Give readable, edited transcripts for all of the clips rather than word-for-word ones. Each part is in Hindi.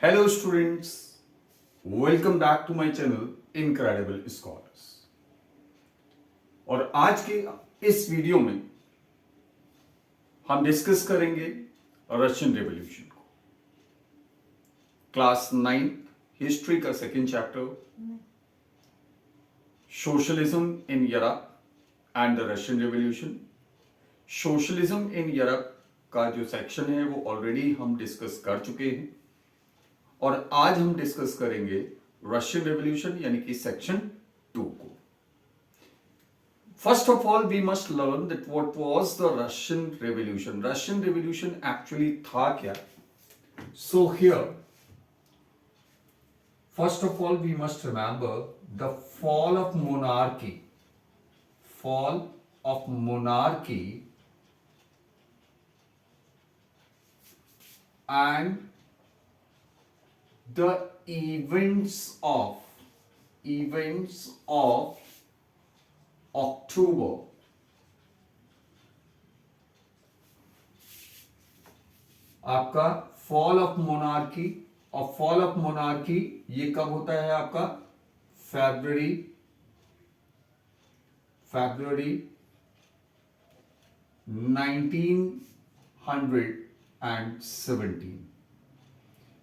Hello students, welcome back to my channel Incredible Scholars। और आज के इस वीडियो में हम डिस्कस करेंगे रशियन रेवोल्यूशन को। क्लास 9 हिस्ट्री का second chapter socialism in Europe and the Russian revolution. Socialism in Europe का जो सेक्शन है वो ऑलरेडी हम डिस्कस कर चुके हैं और आज हम डिस्कस करेंगे रशियन रेवोल्यूशन यानी कि सेक्शन 2 को। First of all we must learn that what was the Russian revolution. Russian revolution actually था क्या? So here first of all we must remember the fall of monarchy. Fall of monarchy and the events of October आपका फॉल ऑफ मोनार्की। और फॉल ऑफ मोनार्की ये कब होता है आपका? फरवरी 1917,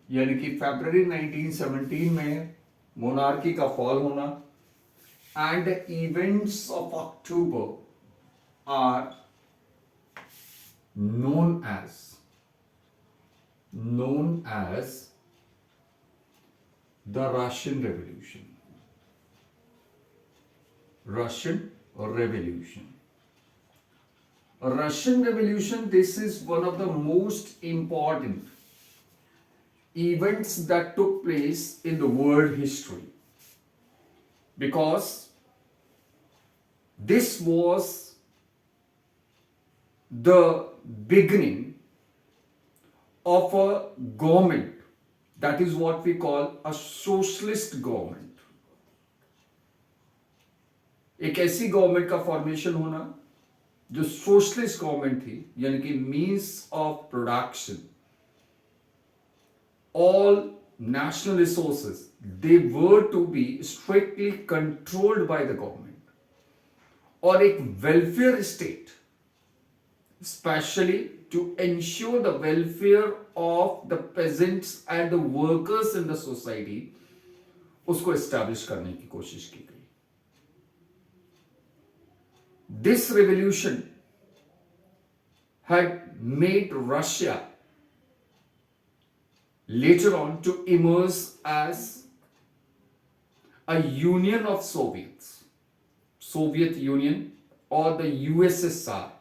यानी कि फरवरी 1917 में मोनार्की का फॉल होना। And the events of October are known as the Russian Revolution. Russian Revolution. Russian Revolution, this is one of the most important events that took place in the world history, because this was the beginning of a government that is what we call a socialist government. एक ऐसी गवर्नमेंट का फॉर्मेशन होना जो सोशलिस्ट गवर्नमेंट थी, यानी कि means of production, all national resources, they were to be strictly controlled by the government. और एक welfare state, specially to ensure the welfare of the peasants and the workers in the society, उसको एस्टैब्लिश करने की कोशिश की गई। This revolution had made Russia later on to emerge as a union of Soviet Union, or the USSR,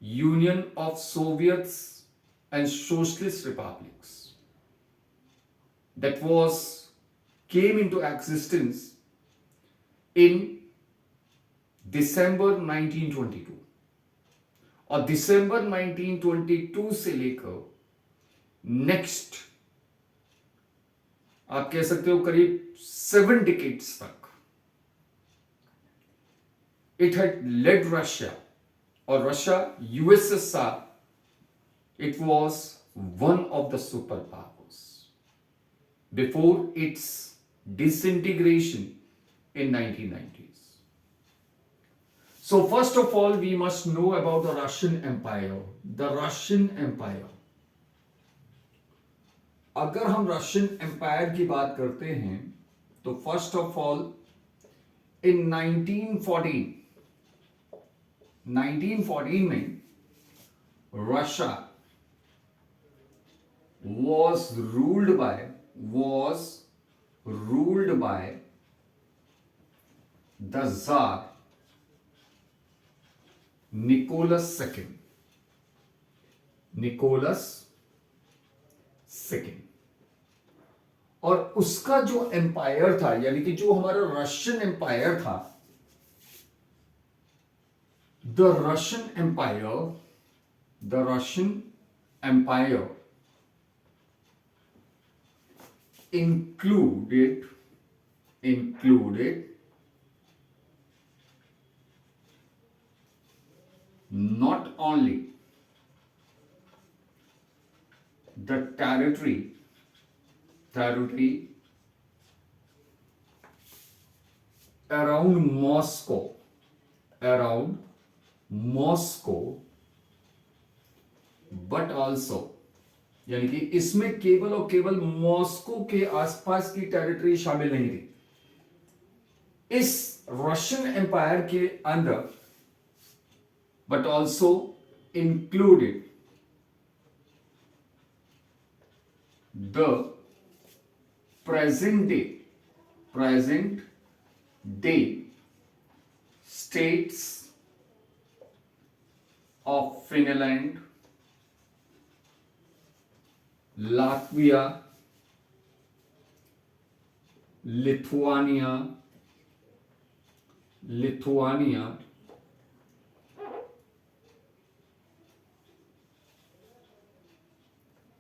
Union of Soviets and Socialist Republics, that came into existence in December 1922। और दिसंबर 1922 से लेकर नेक्स्ट आप कह सकते हो करीब 7 decades तक it had led Russia, or Russia, USSR, it was one of the superpowers before its disintegration in 1990s. So first of all we must know about the Russian Empire. The Russian Empire, अगर हम रशियन एम्पायर की बात करते हैं तो फर्स्ट ऑफ ऑल इन 1914 में Russia was ruled by the Tsar Nicholas II। और उसका जो एम्पायर था, यानी कि जो हमारा रशियन एम्पायर था, the Russian empire included not only the territory territory around Moscow, but also, यानी कि इसमें केवल और केवल मॉस्को के आसपास की टेरिटरी शामिल नहीं थी। इस रशियन एम्पायर के अंदर, but also included the present day states of Finland, Latvia, Lithuania,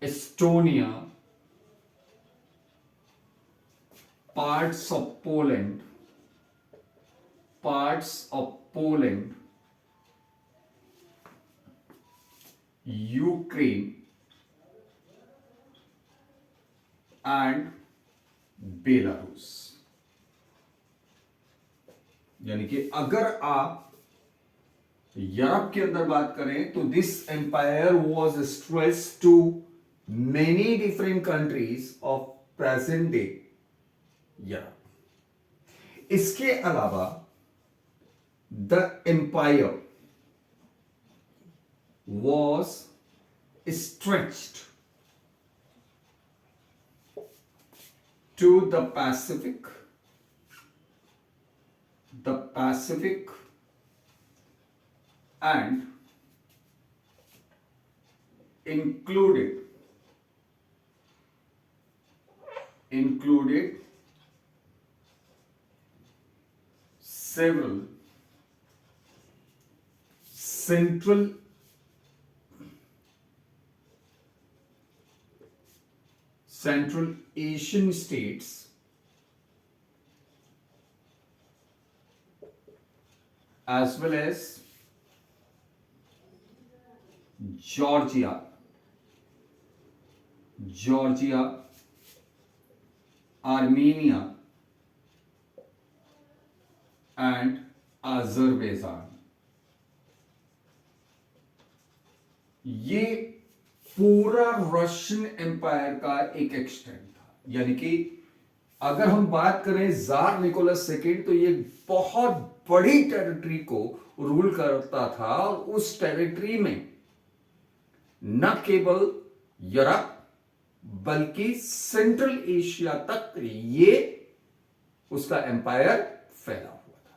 Estonia, parts of Poland, Ukraine and Belarus. यानी कि अगर आप यूरोप के अंदर बात करें तो this empire was stretched to many different countries of present day Europe. इसके अलावा the empire was stretched to the Pacific and included several Central Asian states as well as Georgia, Armenia and Azerbaijan। ये पूरा रशियन एम्पायर का एक एक्सटेंट था। यानी कि अगर हम बात करें जार निकोलस सेकेंड, तो ये बहुत बड़ी टेरिटरी को रूल करता था और उस टेरिटरी में न केवल यूरोप बल्कि सेंट्रल एशिया तक ये उसका एम्पायर फैला हुआ था।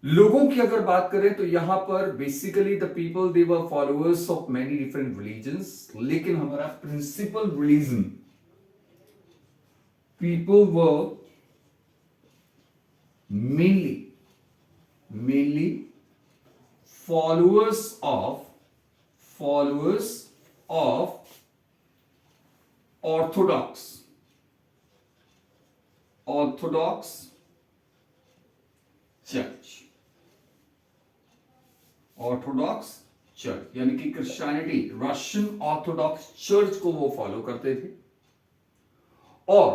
लोगों की अगर बात करें तो यहां पर basically the people they were followers of many different religions, लेकिन हमारा principal religion people were mainly followers of orthodox church. यानी कि क्रिश्चियनिटी, रशियन ऑर्थोडॉक्स चर्च को वो फॉलो करते थे। और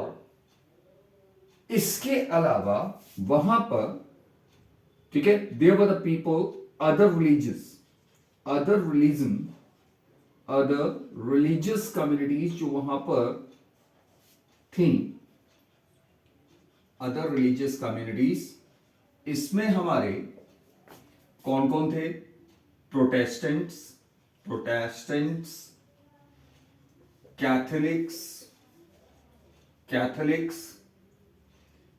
इसके अलावा वहां पर, ठीक है, there were the people other religious communities जो वहां पर थी, अदर रिलीजियस कम्युनिटीज। इसमें हमारे कौन कौन थे? प्रोटेस्टेंट्स, कैथोलिक्स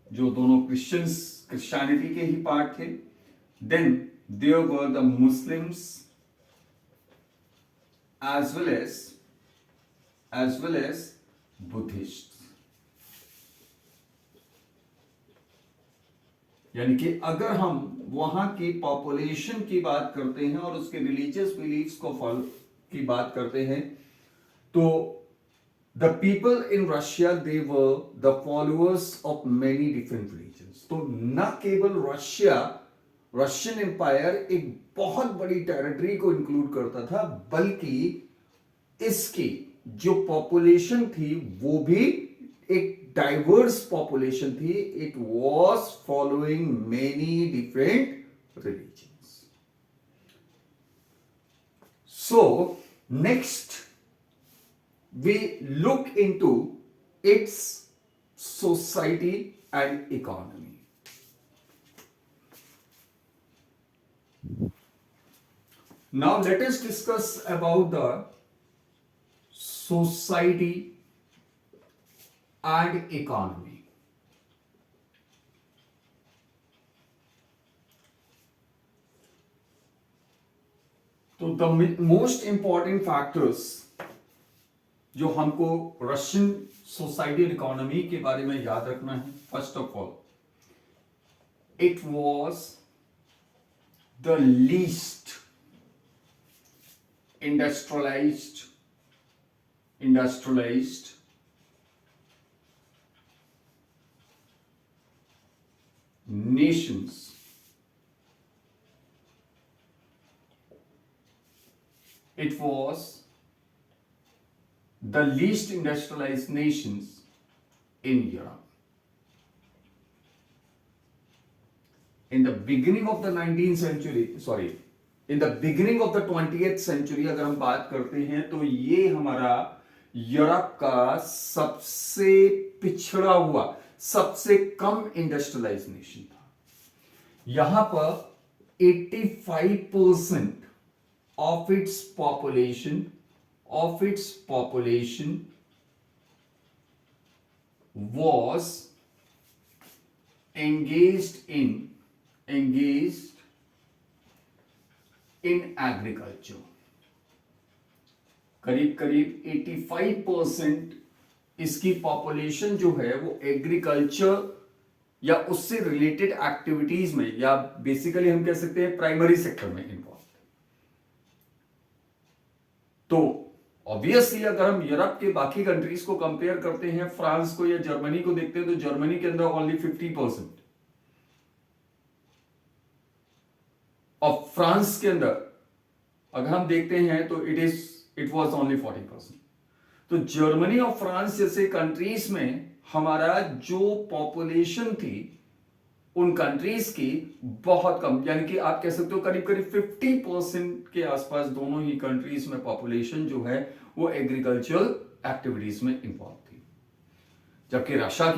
जो दोनों क्रिश्चियनिटी के ही पार्ट थे। Then there were the Muslims as well as Buddhist. यानी कि अगर हम वहां की पॉपुलेशन की बात करते हैं और उसके रिलीजियस बिलीफ्स को फॉलो की बात करते हैं, तो the people in Russia they were the followers of many different religions. तो न केवल रशियन एम्पायर एक बहुत बड़ी टेरिटरी को इंक्लूड करता था, बल्कि इसके जो पॉपुलेशन थी वो भी एक डाइवर्स पॉपुलेशन थी. It was following many different religions. So next we look into its society and economy. Now let us discuss about the society and economy. So the most important factors जो हमको रशियन सोसाइटी और इकोनॉमी के बारे में याद रखना है. First of all, it was the least industrialised nations it was the least industrialized nations in Europe. In the beginning of the 19th century, in the beginning of the 20th century अगर हम बात करते हैं तो ये हमारा यूरोप का सबसे पिछड़ा हुआ, सबसे कम इंडस्ट्रियलाइज नेशन था. यहां पर 85% of its population was engaged in agriculture. करीब 85% इसकी पॉपुलेशन जो है वो एग्रीकल्चर या उससे रिलेटेड एक्टिविटीज में, या बेसिकली हम कह सकते हैं प्राइमरी सेक्टर में इन्वॉल्व. तो ऑब्वियसली अगर हम यूरोप के बाकी कंट्रीज को कंपेयर करते हैं, फ्रांस को या जर्मनी को देखते हैं, तो जर्मनी के अंदर ओनली 50%, और फ्रांस के अंदर अगर हम देखते हैं तो इट वाज ओनली 40%. तो जर्मनी और फ्रांस जैसे कंट्रीज में हमारा जो पॉपुलेशन थी उन कंट्रीज की बहुत कम, यानी कि आप कह सकते हो करीब 50% के आसपास दोनों ही कंट्रीज में पॉपुलेशन जो है वो एग्रीकल्चरल एक्टिविटीज में इन्वॉल्व थी. जबकि रशिया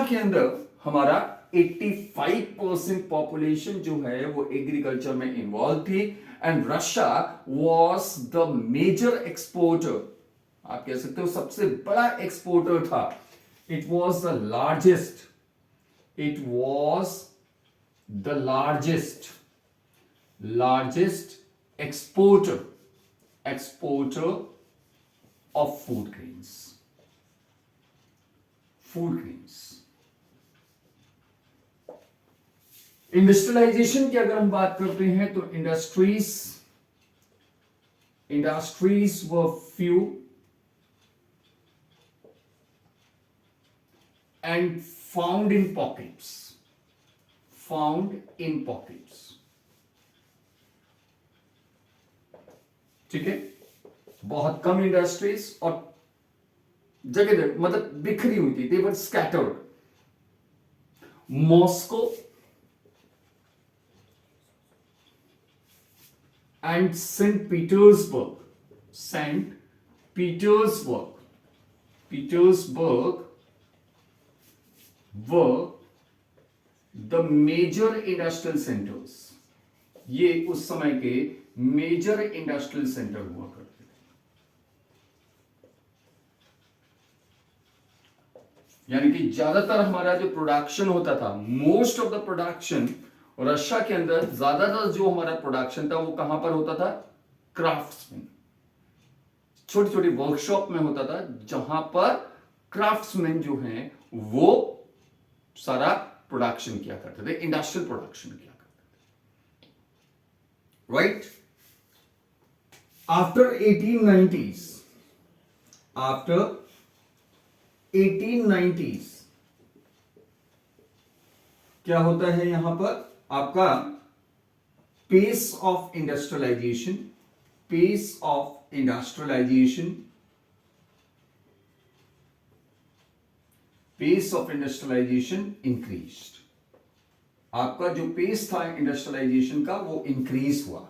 के अंदर हमारा 85% पॉपुलेशन जो है वो एग्रीकल्चर में इन्वॉल्व थी. And Russia was the major exporter, आप कह सकते हो सबसे बड़ा एक्सपोर्टर था. It was the largest exporter of food grains. Industrialization की अगर हम बात करते हैं तो industries were few and found in pockets. ठीक है, बहुत कम इंडस्ट्रीज और जगह मतलब बिखरी हुई थी. They were scattered. Moscow and St. Petersburg were the major industrial centers. ये उस समय के मेजर इंडस्ट्रियल सेंटर हुआ करते थे. यानी कि ज्यादातर हमारा जो प्रोडक्शन होता था, most of the production Russia के अंदर ज्यादातर जो हमारा प्रोडक्शन था वो कहां पर होता था? क्राफ्ट्समैन, छोटी छोटी वर्कशॉप में होता था, जहां पर क्राफ्ट्समैन जो हैं वो सारा प्रोडक्शन किया करते थे, इंडस्ट्रियल प्रोडक्शन किया करते थे. राइट? आफ्टर 1890s क्या होता है यहां पर? आपका pace of industrialization pace of industrialization increased. आपका जो पेस था इंडस्ट्रियलाइजेशन का वो इंक्रीज हुआ.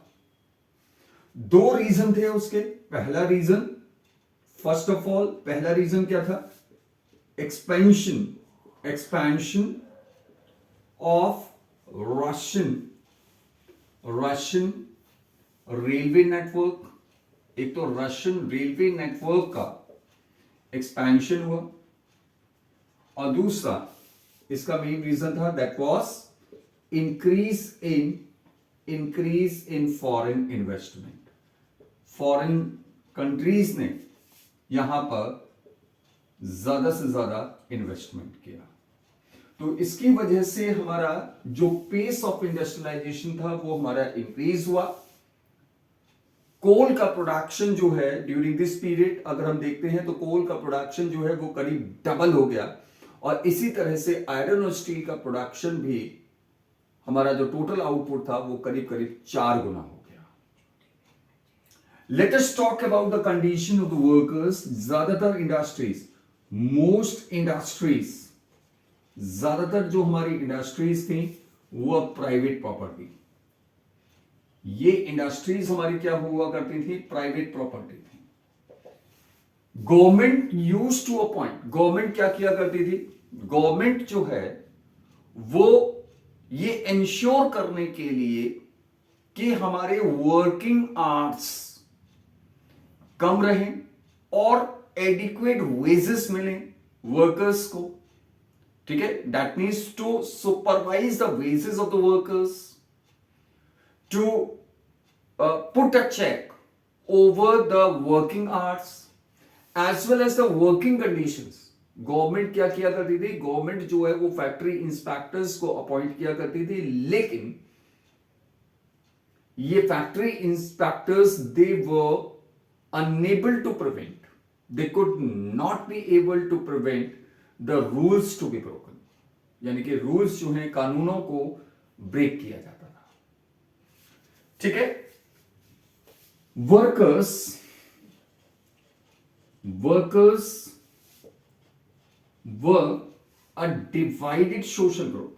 दो रीजन थे उसके. पहला रीजन, फर्स्ट ऑफ ऑल पहला रीजन क्या था? Expansion of Russian railway network. एक तो रशियन रेलवे नेटवर्क का एक्सपेंशन हुआ, और दूसरा इसका मेन रीजन था that was increase in foreign investment. Foreign countries ने यहां पर ज्यादा से ज्यादा इन्वेस्टमेंट किया. तो इसकी वजह से हमारा जो पेस ऑफ इंडस्ट्रियलाइजेशन था वो हमारा इंक्रीज हुआ. कोल का प्रोडक्शन जो है ड्यूरिंग दिस पीरियड अगर हम देखते हैं तो कोल का प्रोडक्शन जो है वो करीब डबल हो गया, और इसी तरह से आयरन और स्टील का प्रोडक्शन भी हमारा जो टोटल आउटपुट था वो करीब करीब 4 गुना हो गया. Let us talk about the condition of the workers. ज्यादातर इंडस्ट्रीज, मोस्ट इंडस्ट्रीज, ज्यादातर जो हमारी इंडस्ट्रीज थी वो प्राइवेट प्रॉपर्टी. ये इंडस्ट्रीज हमारी क्या हुआ करती थी? प्राइवेट प्रॉपर्टी थी. Government used to appoint, government क्या किया करती थी? गवर्नमेंट जो है वो ये इंश्योर करने के लिए कि हमारे वर्किंग आवर्स कम रहें और एडिक्वेट वेजेस मिले वर्कर्स को. ठीक है, that means to supervise the wages of the workers, to put a check over the working hours as well as the working conditions. Government क्या किया करती थी? गवर्नमेंट जो है वो फैक्ट्री इंस्पेक्टर्स को अपॉइंट किया करती थी, लेकिन ये factory inspectors they were unable to prevent, they could not be able to prevent the rules to be broken. यानी कि रूल्स जो हैं, कानूनों को ब्रेक किया जाता था. ठीक है. Workers were a divided social group.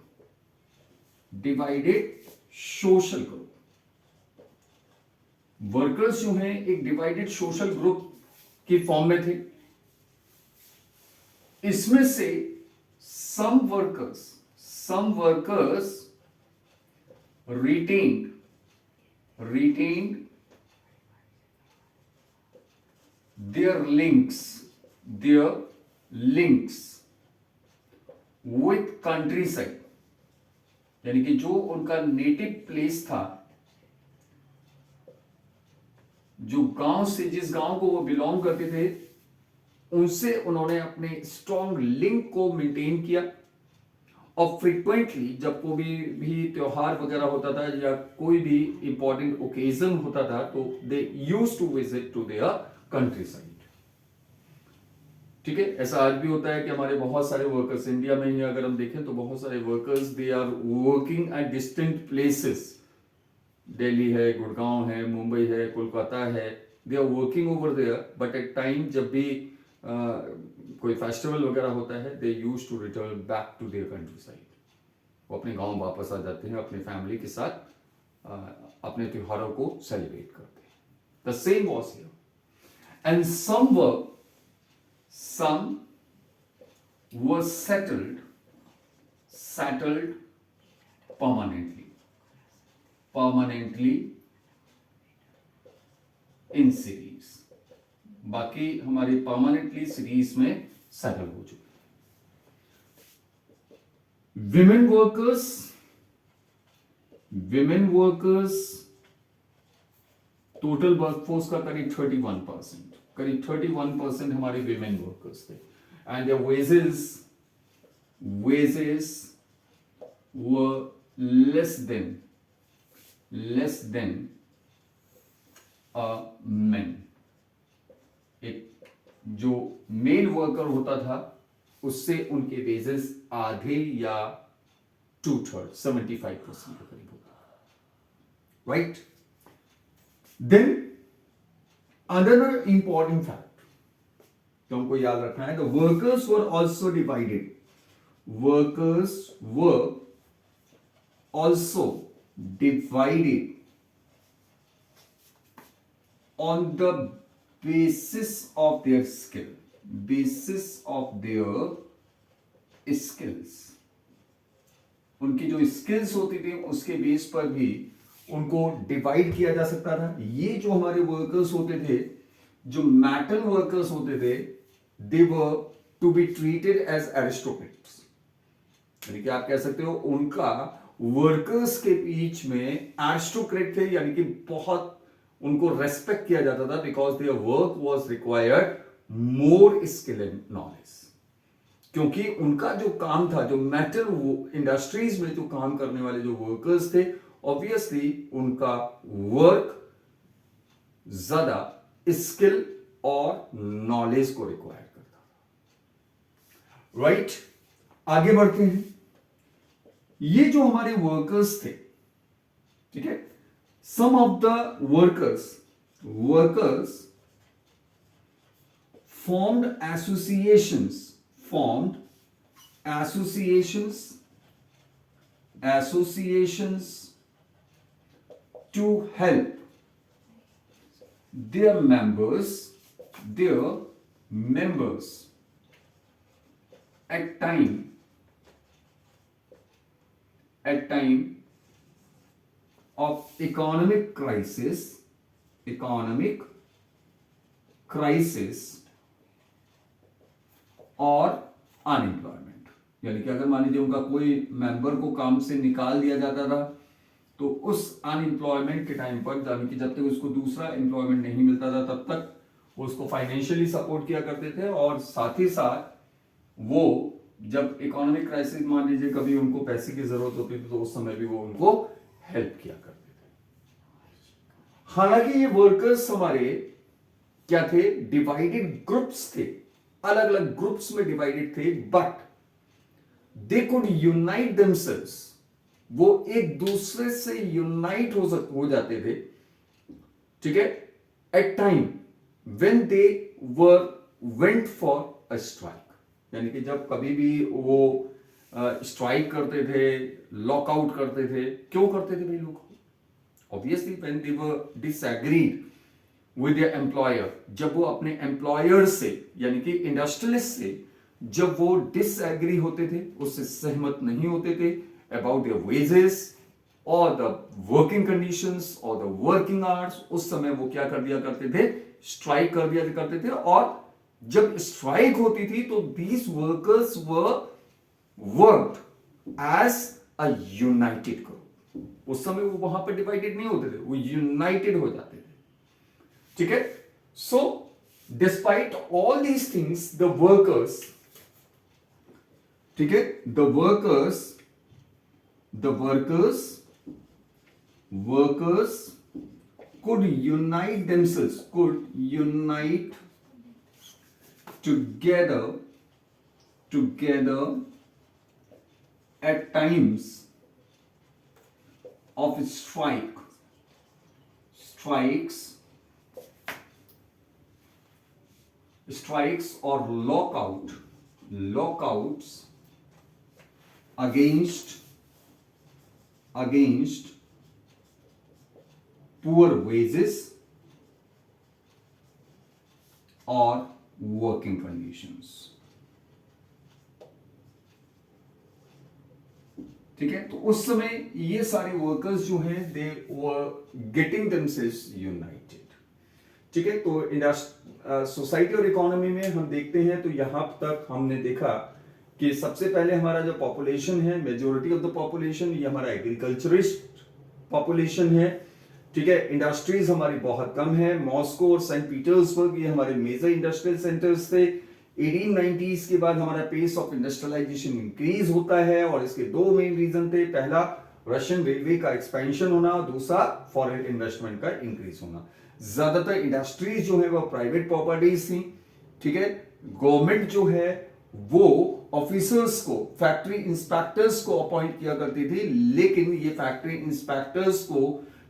Workers जो हैं एक डिवाइडेड सोशल ग्रुप की फॉर्म में थे. इसमें से some workers retained their links with countryside. यानी कि जो उनका नेटिव प्लेस था, जो गांव से, जिस गांव को वो बिलोंग करते थे, उनसे उन्होंने अपने स्ट्रॉन्ग लिंक को मेंटेन किया. और फ्रीक्वेंटली जब कोई भी त्योहार वगैरह होता था या कोई भी इंपॉर्टेंट ओकेजन होता था तो they used to visit to their countryside. ठीक है. ऐसा आज भी होता है कि हमारे बहुत सारे वर्कर्स इंडिया में ही अगर हम देखें तो बहुत सारे workers they are working at distant places. Delhi है, गुड़गांव है, मुंबई है, कोलकाता है, they are working over there. But at time जब भी कोई फेस्टिवल वगैरह होता है they use to return back to their countryside. वो अपने गांव वापस आ जाते हैं, अपने फैमिली के साथ अपने त्योहारों को सेलिब्रेट करते हैं. The same was here. And some were settled permanently in cities. बाकी हमारी परमानेंटली सिटीज में सेटल हो चुके. विमेन वर्कर्स टोटल वर्कफोर्स का करीब 31% हमारे विमेन वर्कर्स थे. And their wages were less than men. एक जो मेल वर्कर होता था उससे उनके वेजेस आधे या 2/3 75% के करीब होता. Right. Then another important fact तो हमको याद रखना है, the workers were also divided, workers were also divided on the basis of their skill, basis of their skills, उनकी जो स्किल्स होती थी उसके बेस पर भी उनको डिवाइड किया जा सकता था। ये जो हमारे वर्कर्स होते थे, जो मेटल वर्कर्स होते थे, they were to be treated as aristocrats, यानी कि आप कह सकते हो उनका वर्कर्स के बीच में एरिस्टोक्रेट थे, यानी कि बहुत उनको रेस्पेक्ट किया जाता था, because their work was required more skill and knowledge, क्योंकि उनका जो काम था, जो मेटल इंडस्ट्रीज में जो काम करने वाले जो वर्कर्स थे, ऑब्वियसली उनका वर्क ज्यादा स्किल और नॉलेज को रिक्वायर करता था। राइट, आगे बढ़ते हैं। ये जो हमारे वर्कर्स थे, ठीक है, some of the workers formed associations to help their members at time of economic crisis और अनएम्प्लॉयमेंट, यानी कि अगर मान लीजिए उनका कोई मेंबर को काम से निकाल दिया जाता था, तो उस अनएम्प्लॉयमेंट के टाइम पर, यानी कि जब तक उसको दूसरा एम्प्लॉयमेंट नहीं मिलता था तब तक वो उसको फाइनेंशियली सपोर्ट किया करते थे, और साथ ही साथ वो जब इकोनॉमिक क्राइसिस मान लीजिए कभी उनको पैसे की जरूरत होती थी, तो उस समय भी वो उनको हेल्प किया करते थे। हालांकि ये वर्कर्स हमारे क्या थे, डिवाइडेड ग्रुप्स थे, अलग अलग ग्रुप्स में डिवाइडेड थे, but they could unite themselves, वो एक दूसरे से यूनाइट हो जाते थे, ठीक है, at time when they were went for a strike, यानी कि जब कभी भी वो स्ट्राइक करते थे, लॉकआउट करते थे। क्यों करते थे भाई लोग? Obviously when they were disagreed with their employer, जब वो अपने एम्प्लॉयर से यानी कि इंडस्ट्रियलिस्ट से जब वो डिसएग्री होते थे, उससे सहमत नहीं होते थे अबाउट देयर वेजेस और द वर्किंग कंडीशंस और द वर्किंग आवर्स, उस समय वो क्या कर दिया करते थे, स्ट्राइक कर दिया करते थे। और जब स्ट्राइक होती थी तो these workers were worked as a united group. उस समय वो वहां पर डिवाइडेड नहीं होते थे, वो यूनाइटेड हो जाते थे, ठीक है। So despite all these things the workers, ठीक है, the workers could unite themselves, could unite together at times of strikes or lockouts against poor wages or working conditions, ठीक है। तो उस समय ये सारे वर्कर्स जो हैं they were getting themselves United, ठीक है। तो सोसाइटी और इकोनॉमी में हम देखते हैं तो यहां तक हमने देखा कि सबसे पहले हमारा जो पॉपुलेशन है, मेजॉरिटी ऑफ द पॉपुलेशन ये हमारा एग्रीकल्चरिस्ट पॉपुलेशन है, ठीक है। इंडस्ट्रीज हमारी बहुत कम है। मॉस्को और सेंट पीटर्सबर्ग ये हमारे मेजर इंडस्ट्रियल सेंटर्स थे। 1890s के बाद हमारा पेस ऑफ इंडस्ट्रियलाइजेशन इंक्रीज होता है और इसके दो मेन रीजन थे, पहला रशियन रेलवे का एक्सपेंशन होना, दूसरा फॉरेन इन्वेस्टमेंट का इंक्रीज होना। ज्यादातर इंडस्ट्रीज जो है वो प्राइवेट प्रॉपर्टीज थी, ठीक है। गवर्नमेंट जो है वो ऑफिसर्स को, फैक्ट्री इंस्पेक्टर्स को अपॉइंट किया करती थी, लेकिन ये फैक्ट्री इंस्पेक्टर्स को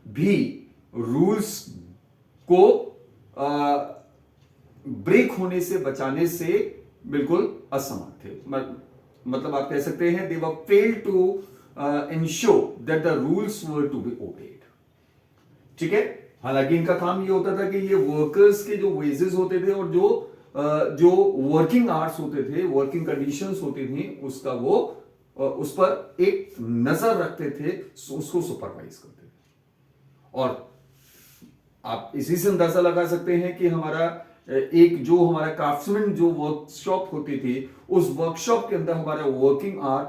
भी रूल्स को ब्रेक होने से बचाने से बिल्कुल असमर्थ थे। मतलब आप कह सकते हैं they were failed to ensure that the rules were to be obeyed. ठीक है, हालांकि इनका काम ये होता था कि ये वर्कर्स के जो वेजेस होते थे और जो वर्किंग आवर्स होते थे, वर्किंग कंडीशंस होती थी, उसका वो उस पर एक नजर रखते थे, उसको सुपरवाइज करते थे। और आप इसी से अंदाजा लगा सकते हैं कि हमारा क्राफ्ट्समैन जो वर्कशॉप होती थी, उस वर्कशॉप के अंदर हमारा वर्किंग आवर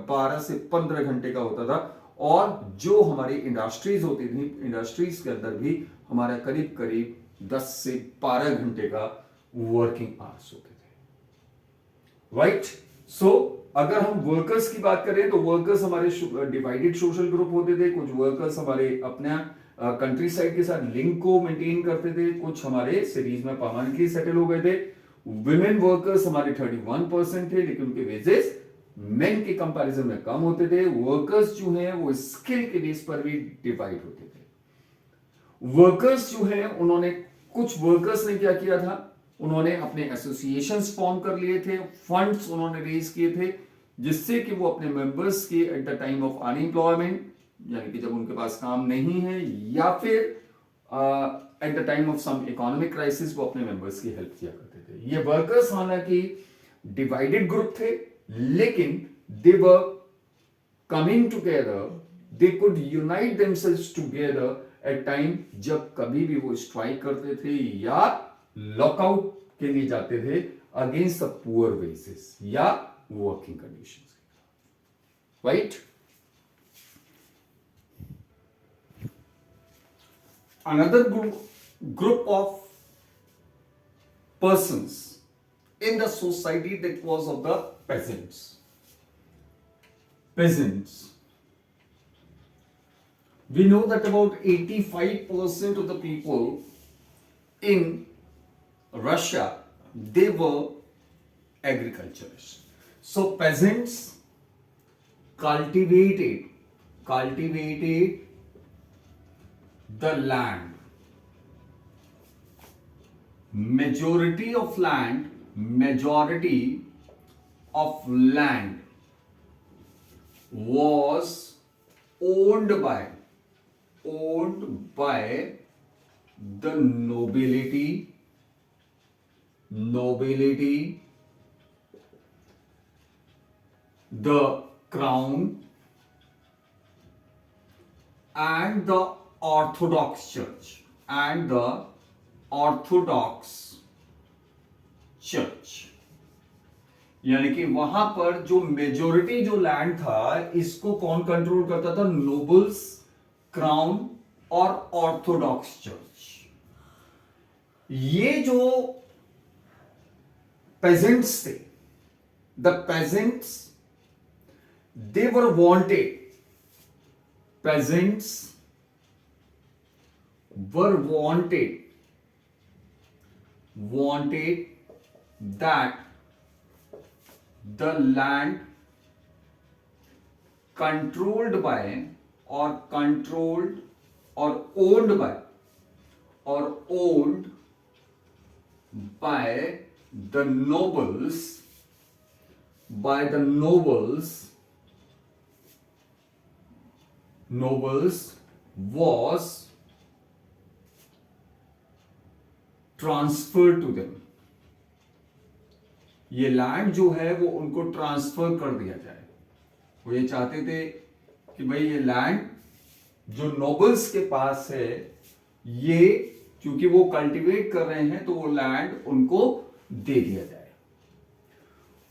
12 से 15 घंटे का होता था। और जो हमारी इंडस्ट्रीज होती थी, इंडस्ट्रीज के अंदर भी हमारा करीब करीब 10 से 12 घंटे का वर्किंग आवर्स होते थे। राइट? सो अगर हम वर्कर्स की बात करें तो वर्कर्स हमारे डिवाइडेड सोशल ग्रुप होते थे। कुछ वर्कर्स हमारे अपने कंट्री साइड के साथ लिंक को मेंटेन करते थे, कुछ हमारे सिटीज में परमानेंटली सेटल हो गए थे। विमेन वर्कर्स हमारे 31% थे, लेकिन उनके वेजेस मेन के कंपैरिजन में कम होते थे। वर्कर्स जो हैं वो स्किल के बेस पर भी डिवाइड होते थे। वर्कर्स जो हैं उन्होंने, कुछ वर्कर्स ने क्या किया था, उन्होंने अपने एसोसिएशंस फॉर्म कर लिए थे, फंड्स उन्होंने रेज किए थे, जिससे कि वो अपने मेंबर्स के eight the time of unemployment, यानी कि जब उनके पास काम नहीं है, या फिर at the time of some economic crisis, वो अपने मेंबर्स की हेल्प किया करते थे। ये वर्कर्स हालांकि डिवाइडेड ग्रुप थे, लेकिन they were coming together, they could unite themselves together at time जब कभी भी वो स्ट्राइक करते थे या लॉकआउट के लिए जाते थे अगेंस्ट द पुअर वेजेस या working conditions. Right? Another group of persons in the society, that was of the peasants. We know that about 85% of the people in Russia, they were agriculturists. So peasants cultivated the land. Majority of land was owned by the nobility, the crown, and the Orthodox Church. यानी कि वहां पर जो मेजोरिटी जो लैंड था, इसको कौन कंट्रोल करता था? नोबल्स, क्राउन और ऑर्थोडॉक्स चर्च। ये जो पेजेंट्स थे, the pageants, they were wanted, peasants were wanted that the land controlled by or owned by the nobles was transferred to them. ये लैंड जो है वो उनको ट्रांसफर कर दिया जाए। वो ये चाहते थे कि भाई ये लैंड जो नोबल्स के पास है, ये क्योंकि वो कल्टीवेट कर रहे हैं, तो वो लैंड उनको दे दिया जाए।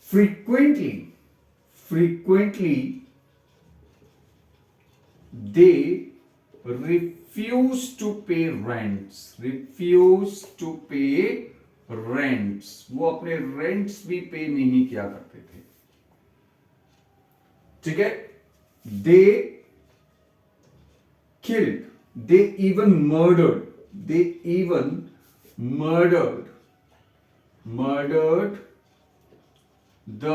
frequently they refuse to pay rents, वो अपने रेंट्स भी पे नहीं किया करते थे। ठीक है? they killed, they even murdered the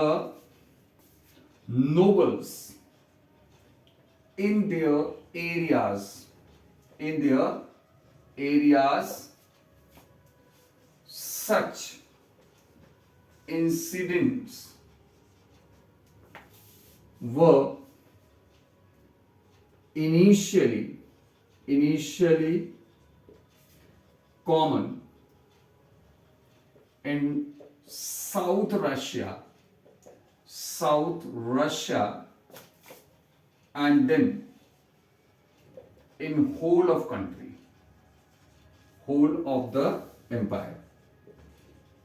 nobles in their areas such incidents were initially common in South Russia, and then in whole of the empire.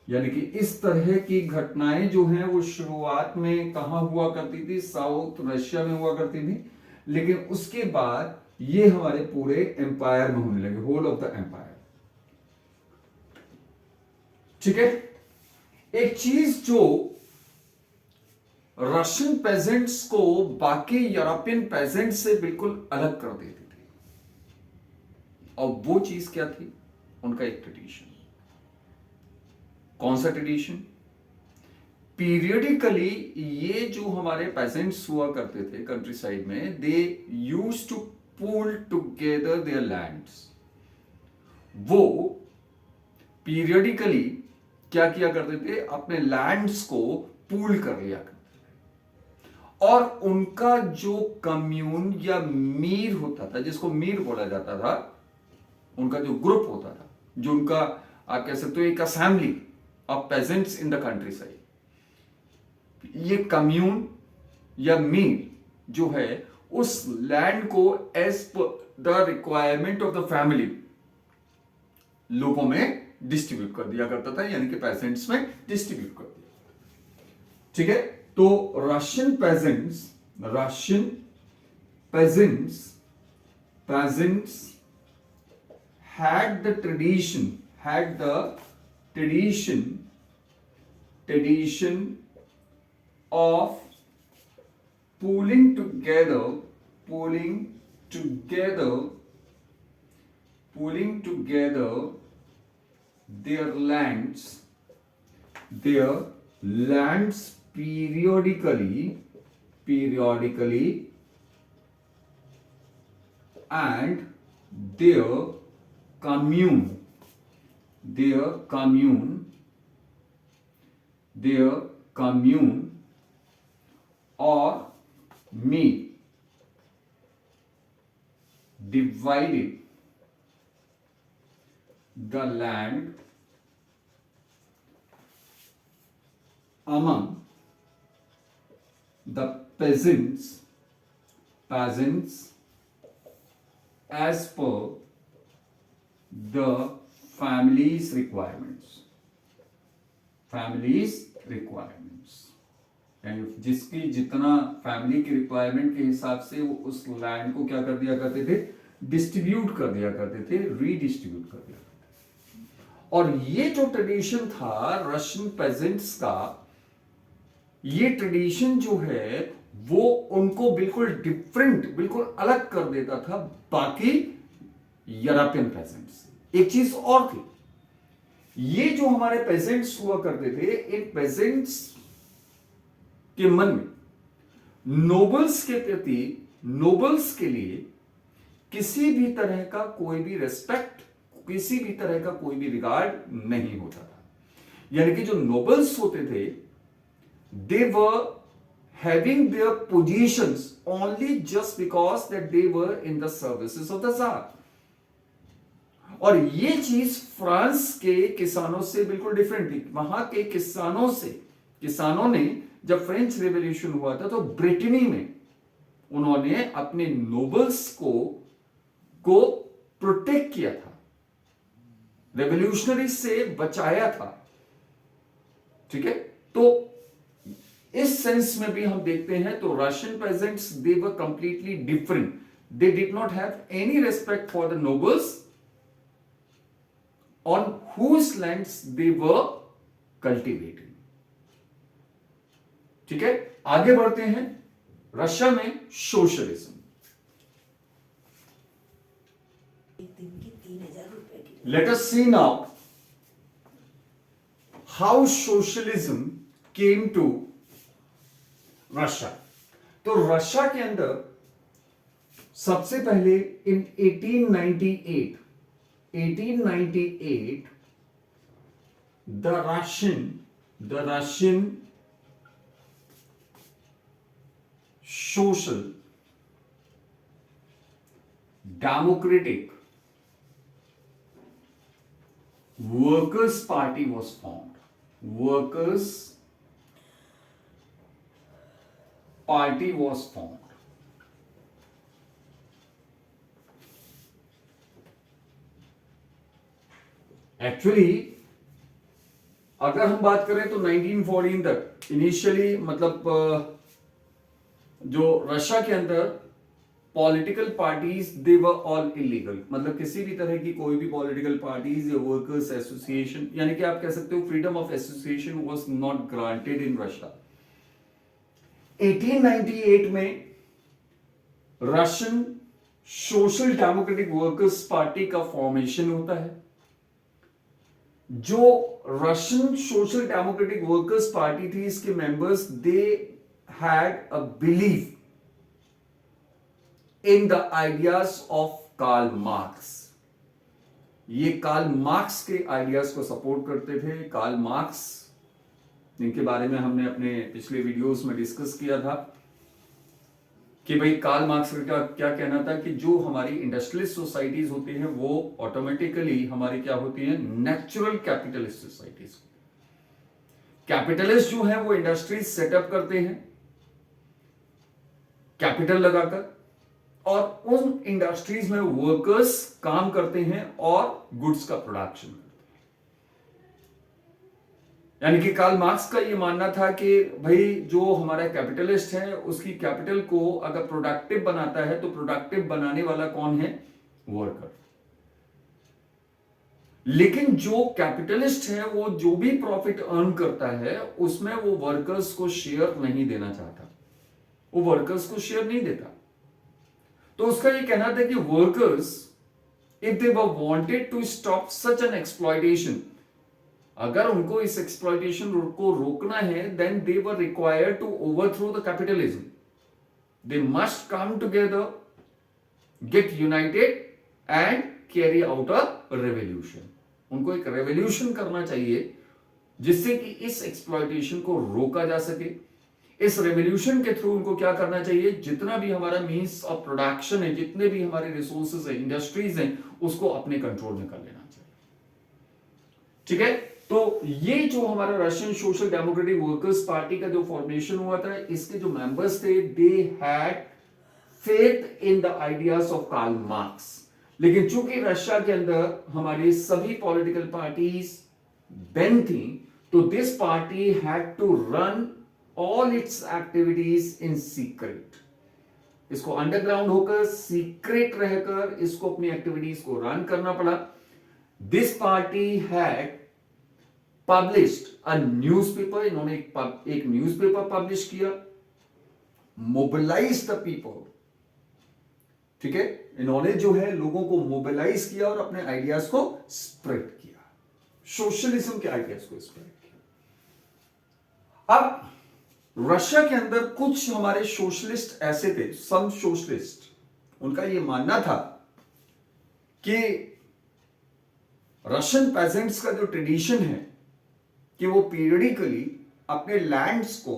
यानी कि इस तरह की घटनाएं जो हैं वो शुरुआत में कहां हुआ करती थी? साउथ रशिया में हुआ करती थी, लेकिन उसके बाद ये हमारे पूरे एम्पायर में होने लगे, होल ऑफ द एम्पायर। ठीक है। एक चीज जो रशियन पेजेंट्स को बाकी यूरोपियन पेजेंट से बिल्कुल अलग कर देती थी, और वो चीज क्या थी? उनका एक ट्रेडिशन। कौन सा ट्रेडिशन? पीरियडिकली ये जो हमारे पेजेंट्स हुआ करते थे कंट्री साइड में, they used to pool together their lands. वो पीरियडिकली क्या किया करते थे? अपने लैंड्स को पूल कर लिया करते थे, और उनका जो कम्यून या मीर होता था, जिसको मीर बोला जाता था, उनका जो ग्रुप होता था, जो उनका आप कह सकते हो एक assembly of peasants in the countryside, ये कम्यून या मीर जो है उस लैंड को as per the requirement of the family लोगों में डिस्ट्रीब्यूट कर दिया करता था, यानी कि पेजेंट्स में डिस्ट्रीब्यूट कर दिया। ठीक है। तो Russian pageants had the tradition of pooling together their lands periodically and their commune or me divided the land among the peasants as per the family's requirements, यानी जिसकी जितना फैमिली की रिक्वायरमेंट के हिसाब से वो उस लैंड को क्या कर दिया करते थे? डिस्ट्रीब्यूट कर दिया करते थे, रीडिस्ट्रीब्यूट कर दिया करते थे। और ये जो ट्रेडिशन था रशियन पेजेंट्स का, ये ट्रेडिशन जो है वो उनको बिल्कुल डिफरेंट, बिल्कुल अलग कर देता था बाकी यूरोपियन पेजेंट्स से। एक चीज और थी, ये जो हमारे पेजेंट्स हुआ करते थे, इन पेजेंट्स के मन में नोबल्स के प्रति, नोबल्स के लिए किसी भी तरह का कोई भी रेस्पेक्ट, किसी भी तरह का कोई भी रिगार्ड नहीं होता था। यानी कि जो नोबल्स होते थे, they were having their positions only just because that they were in the services of the tsar. और ये चीज फ्रांस के किसानों से बिल्कुल डिफरेंट थी। वहां के किसानों ने जब फ्रेंच रेवोल्यूशन हुआ था तो ब्रिटेनी में उन्होंने अपने नोबल्स को प्रोटेक्ट किया था, रेवोल्यूशनरी से बचाया था। ठीक है। तो इस सेंस में भी हम देखते हैं तो Russian pageants they were completely different. They did not have any respect for the nobles on whose lands they were cultivating। ठीक है। आगे बढ़ते हैं। रशिया में socialism. Let us see now how socialism came to Russia। तो रशिया के अंदर सबसे पहले इन 1898 the Russian Social Democratic Workers Party was formed. Workers Party was formed. Actually अगर हम बात करें तो 1914 तक इनिशियली मतलब जो रशिया के अंदर political parties they were all illegal, मतलब किसी भी तरह की कोई भी पॉलिटिकल पार्टीज या वर्कर्स एसोसिएशन, यानी कि आप कह सकते हो freedom of association was not granted in Russia. 1898 में Russian social democratic workers party का फॉर्मेशन होता है। जो Russian social democratic workers party थी, इसके members they had a belief in the ideas of Karl Marx. ये कार्ल मार्क्स के आइडियाज को सपोर्ट करते थे। कार्ल मार्क्स, जिनके बारे में हमने अपने पिछले वीडियोस में डिस्कस किया था कि भाई कार्ल मार्क्स का क्या कहना था कि जो हमारी इंडस्ट्रियलिस्ट सोसाइटीज होती हैं वो ऑटोमेटिकली हमारी क्या होती हैं, नेचुरल कैपिटलिस्ट सोसाइटीज। कैपिटलिस्ट जो है वो इंडस्ट्रीज सेटअप करते हैं कैपिटल लगाकर, और उन इंडस्ट्रीज में वर्कर्स काम करते हैं और गुड्स का प्रोडक्शन करते हैं। यानी कि कार्ल मार्क्स का ये मानना था कि भाई जो हमारा कैपिटलिस्ट है उसकी कैपिटल को अगर प्रोडक्टिव बनाता है तो प्रोडक्टिव बनाने वाला कौन है, वर्कर। लेकिन जो कैपिटलिस्ट है वो जो भी प्रॉफिट अर्न करता है उसमें वो वर्कर्स को शेयर नहीं देना चाहता, वो वर्कर्स को शेयर नहीं देता। तो उसका ये कहना था कि workers if they were wanted to stop such an exploitation, अगर उनको इस एक्सप्लॉयटेशन को रोकना है, then they were required to overthrow the capitalism. They must come together, get united and carry out a revolution. उनको एक रेवोल्यूशन करना चाहिए जिससे कि इस एक्सप्लॉयटेशन को रोका जा सके। इस रेवोल्यूशन के थ्रू उनको क्या करना चाहिए, जितना भी हमारा मींस ऑफ प्रोडक्शन है, जितने भी हमारे रिसोर्सेज है, इंडस्ट्रीज हैं, उसको अपने कंट्रोल में कर लेना चाहिए। ठीक है, तो ये जो हमारा Russian social democratic workers party का जो फॉर्मेशन हुआ था, इसके जो मेंबर्स थे they had faith in the ideas of Karl Marx. लेकिन चूंकि रशिया के अंदर हमारी सभी पॉलिटिकल पार्टीज बैन थी, तो this party had to run all its activities in secret। इसको अंडरग्राउंड होकर, सीक्रेट रहकर इसको अपनी एक्टिविटीज को रन करना पड़ा। This party had published a newspaper, इन्होंने एक न्यूज़पेपर पब्लिश किया, मोबिलाइज द पीपल। ठीक है, इन्होंने जो है लोगों को मोबिलाइज किया और अपने आइडियाज को स्प्रेड किया, सोशलिज्म के आइडियाज को स्प्रेड किया। अब रशिया के अंदर कुछ हमारे सोशलिस्ट ऐसे थे, सम सोशलिस्ट, उनका यह मानना था कि रशियन पेजेंट्स का जो ट्रेडिशन है कि वो पीरियडिकली अपने लैंड्स को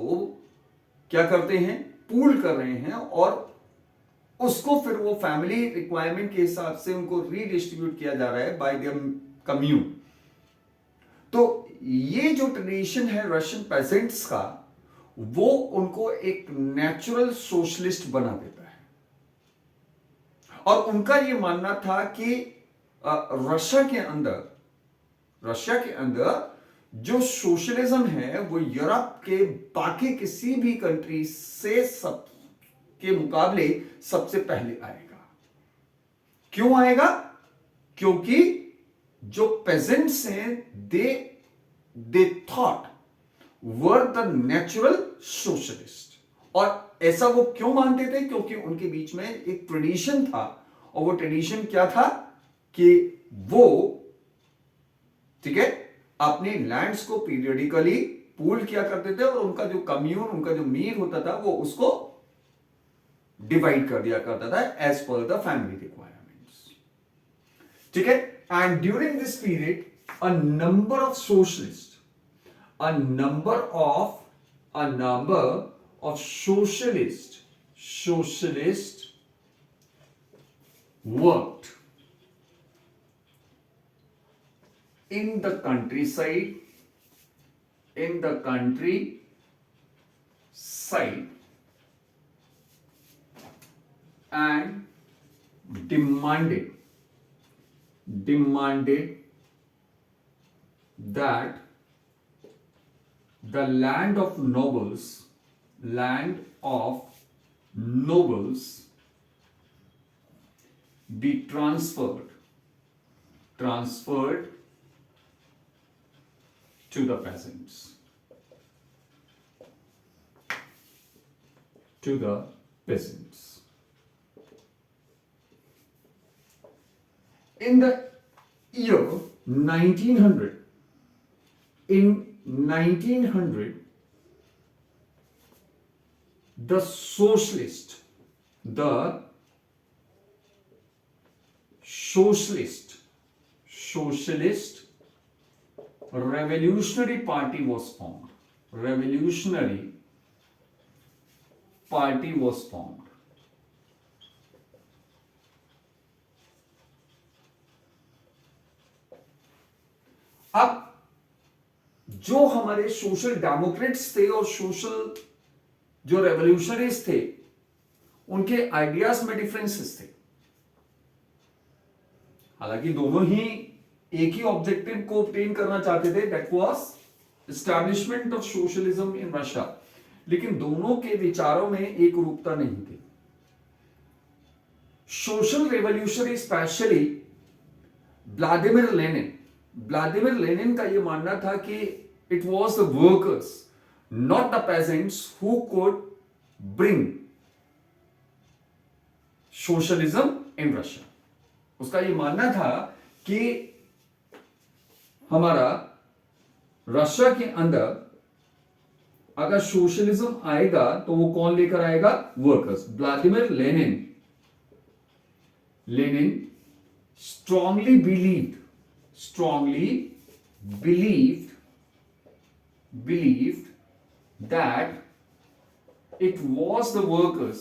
क्या करते हैं, पूल कर रहे हैं, और उसको फिर वो फैमिली रिक्वायरमेंट के हिसाब से उनको रीडिस्ट्रीब्यूट किया जा रहा है बाय देयर कम्यून। तो ये जो ट्रेडिशन है रशियन पेजेंट्स का, वो उनको एक नेचुरल सोशलिस्ट बना देता है। और उनका यह मानना था कि रशिया के अंदर जो सोशलिज्म है वो यूरोप के बाकी किसी भी कंट्री से सब के मुकाबले सबसे पहले आएगा। क्यों आएगा? क्योंकि जो पेजेंट्स हैं they thought were the natural socialist. और ऐसा वो क्यों मानते थे? क्योंकि उनके बीच में एक ट्रेडिशन था, और वो ट्रेडिशन क्या था कि वो, ठीक है, अपने लैंड्स को पीरियडिकली पूल किया करते थे, और उनका जो कम्यून, उनका जो मीर होता था, वो उसको डिवाइड कर दिया करता था as per the family requirements. ठीक है, and during this period a number of socialists, a number of socialists worked in the countryside, and demanded that the land of nobles be transferred to the peasants. In the year 1900, the socialist revolutionary party was formed. अब जो हमारे सोशल डेमोक्रेट्स थे और सोशल जो रेवोल्यूशनरीज थे, उनके आइडियाज में डिफरेंसेस थे। हालांकि दोनों ही एक ही ऑब्जेक्टिव को ऑब्टेन करना चाहते थे, that was establishment of socialism in Russia, लेकिन दोनों के विचारों में एक रूपता नहीं थी। Social revolutionary specially Vladimir Lenin का यह मानना था कि it was the workers, not the pageants, who could bring socialism in Russia. उसका यह मानना था कि हमारा रशिया के अंदर अगर सोशलिज्म आएगा तो वो कौन लेकर आएगा? Workers. Vladimir Lenin strongly believed that it was the workers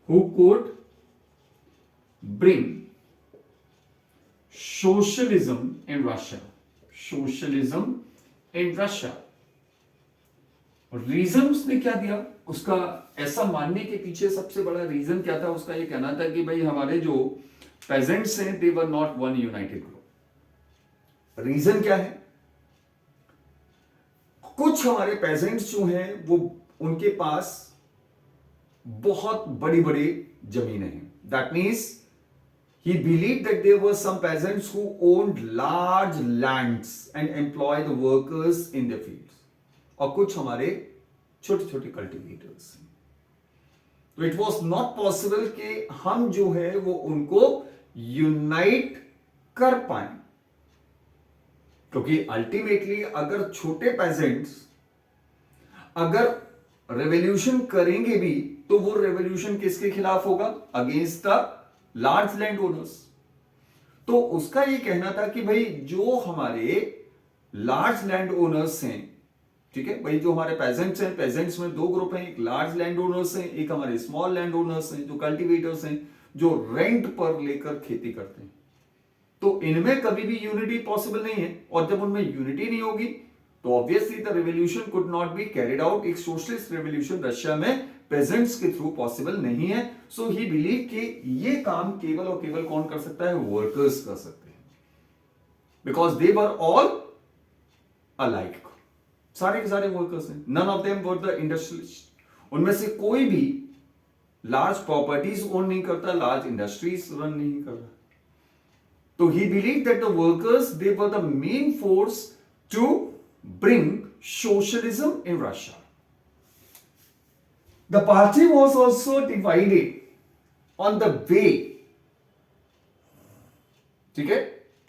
who could bring socialism in Russia. Reason उसने क्या दिया? उसका ऐसा मानने के पीछे सबसे बड़ा रीजन क्या था? उसका ये कहना था कि भाई हमारे जो पेजेंट्स हैं, they were not one united group. Reason क्या है? कुछ हमारे पेजेंट्स जो हैं वो उनके पास बहुत बड़ी बड़ी जमीनें हैं। That means he believed that there were some peasants who owned large lands and employ the workers in their fields, और कुछ हमारे छोटे छोटे कल्टिवेटर्स हैं। तो इट वॉज नॉट पॉसिबल कि हम जो है वो उनको यूनाइट कर पाए, क्योंकि अल्टीमेटली अगर छोटे पेजेंट्स अगर रेवोल्यूशन करेंगे भी तो वो रेवोल्यूशन किसके खिलाफ होगा? Against the large land owners. तो उसका ये कहना था कि भाई जो हमारे लार्ज लैंड ओनर्स हैं, ठीक है भाई, जो हमारे पेजेंट्स हैं, पेजेंट्स में दो ग्रुप हैं, एक लार्ज लैंड ओनर्स हैं, एक हमारे स्मॉल लैंड ओनर्स हैं जो कल्टीवेटर्स हैं, जो रेंट पर लेकर खेती करते हैं। तो इनमें कभी भी यूनिटी पॉसिबल नहीं है, और जब उनमें यूनिटी नहीं होगी तो obviously the revolution could not be carried out. एक सोशलिस्ट रेवोल्यूशन रशिया में पेजेंट्स के थ्रू पॉसिबल नहीं है। सो ही बिलीव कि ये काम केवल और केवल कौन कर सकता है? वर्कर्स कर सकते हैं, because they were all alike. सारे के सारे वर्कर्स हैं, none of them were the industrialist. उनमें से कोई भी लार्ज प्रॉपर्टीज ओन नहीं करता, लार्ज इंडस्ट्रीज रन नहीं कर रहा। तो he believe that the workers they were the main force to bring socialism in Russia. The party was also divided on the way, ठीक है,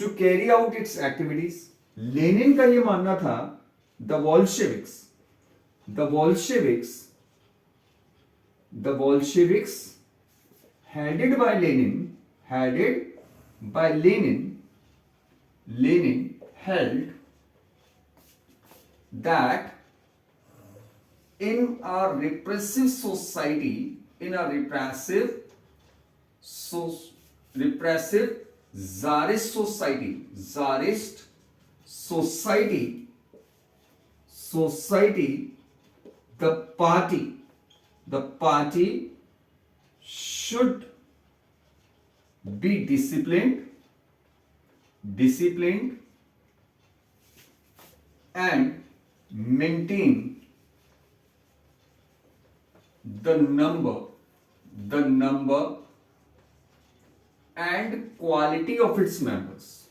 to carry out its activities. Lenin का यह मानना था the Bolsheviks the Bolsheviks, headed by Lenin, Lenin held that in a repressive society, repressive czarist society, the party should be disciplined and maintain the number and quality of its members.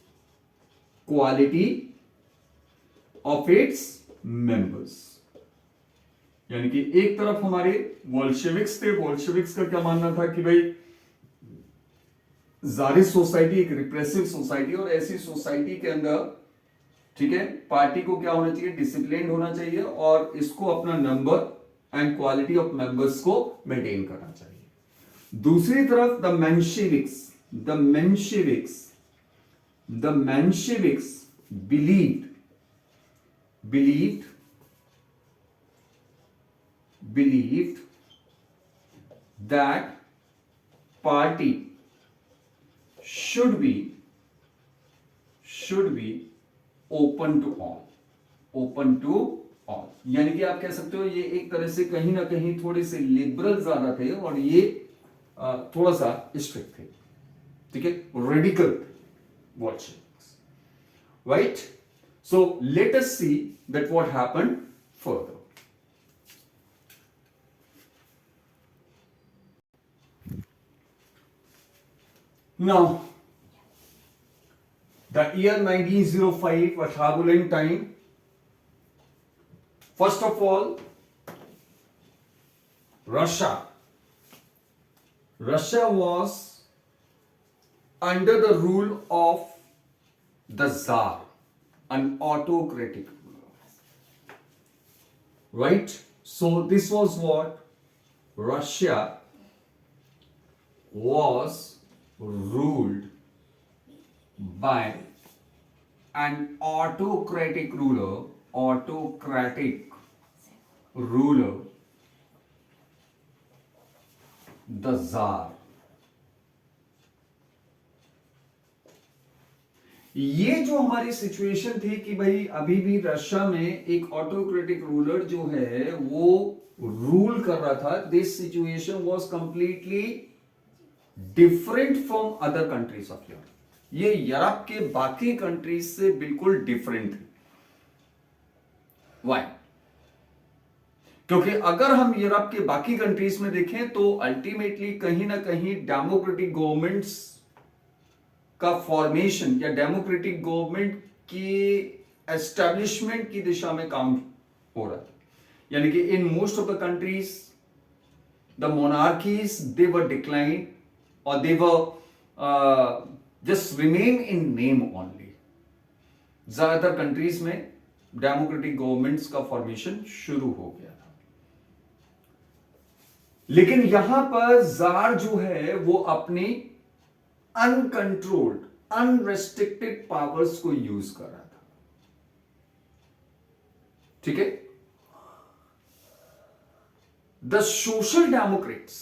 यानी कि एक तरफ हमारे बोल्शेविक्स थे, बोल्शेविक्स का क्या मानना था कि भाई जारिस्ट सोसाइटी एक रिप्रेसिव सोसाइटी, और ऐसी सोसाइटी के अंदर, ठीक है, पार्टी को क्या होना चाहिए, डिसिप्लिन होना चाहिए, और इसको अपना number and quality of members को मेंटेन करना चाहिए. दूसरी तरफ the मेंशेविक्स believed that party should be open to all. यानी कि आप कह सकते हो ये एक तरह से कहीं ना कहीं थोड़े से लिबरल ज्यादा थे और ये थोड़ा सा स्ट्रिक्ट थे, ठीक है, radical Bolsheviks, right? So let us see that what happened further. Now, the year 1905, a turbulent time. First of all, Russia was under the rule of the Tsar, an autocratic ruler. Right? So this was what Russia was ruled by an autocratic ruler, the Tsar. ये जो हमारी सिचुएशन थी कि भाई अभी भी रशिया में एक ऑटोक्रेटिक रूलर जो है वो रूल कर रहा था, this situation was completely different from other countries of Europe. ये यूरोप के बाकी कंट्रीज से बिल्कुल डिफरेंट है. व्हाई? क्योंकि अगर हम यूरोप के बाकी कंट्रीज में देखें तो अल्टीमेटली कहीं ना कहीं डेमोक्रेटिक गवर्नमेंट्स का फॉर्मेशन या डेमोक्रेटिक गवर्नमेंट की एस्टेब्लिशमेंट की दिशा में काम हो रहा था. यानी कि in most of the countries the monarchies they were decline or they were just remain in name only. ज्यादातर कंट्रीज में डेमोक्रेटिक गवर्नमेंट्स का फॉर्मेशन शुरू हो गया था. लेकिन यहां पर जार जो है वो अपनी अनकंट्रोल्ड अनरेस्ट्रिक्टेड पावर्स को यूज कर रहा था. ठीक है. The social Democrats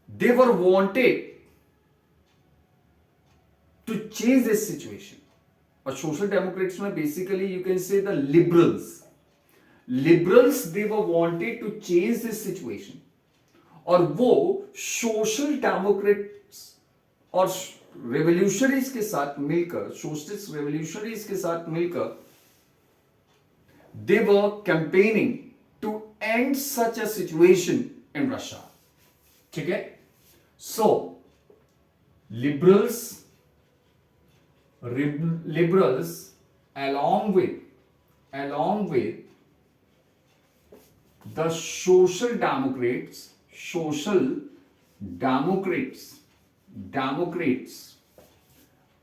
they were wanted to change this situation. और social democrats में basically you can say the liberals they were wanted to change this situation. और वो social democrats और revolutionaries के साथ मिलकर, socialist revolutionaries के साथ मिलकर they were campaigning to end such a situation in Russia. ठीक है. So, liberals along with the social democrats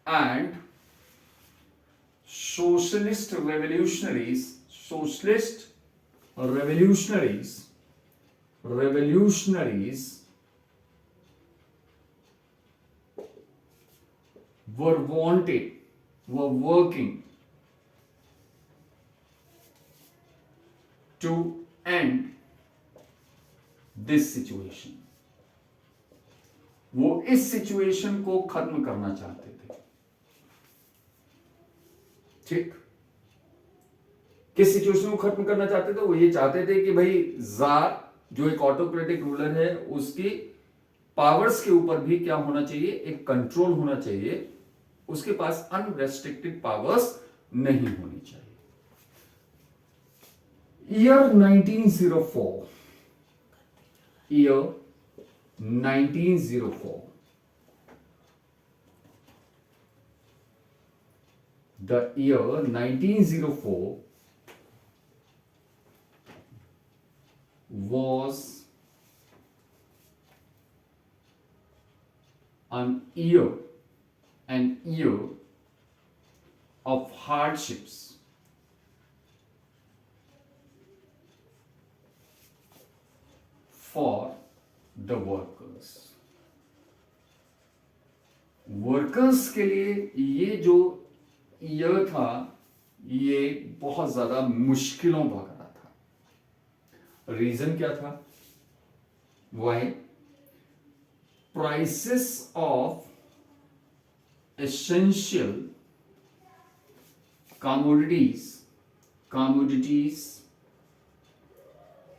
and socialist revolutionaries revolutionaries were working to end this situation. वो इस सिचुएशन को खत्म करना चाहते थे. ठीक, किस सिचुएशन को खत्म करना चाहते थे? वो ये चाहते थे कि भाई जार जो एक ऑटोक्रेटिक रूलर है उसकी पावर्स के ऊपर भी क्या होना चाहिए, एक कंट्रोल होना चाहिए, उसके पास अनरेस्ट्रिक्टेड पावर्स नहीं होनी चाहिए. Year 1904, year 1904, the year 1904 was an year of hardships for the workers के लिए ये जो ईयर था ये बहुत ज्यादा मुश्किलों भरा था. रीजन क्या था? Why? Prices of essential commodities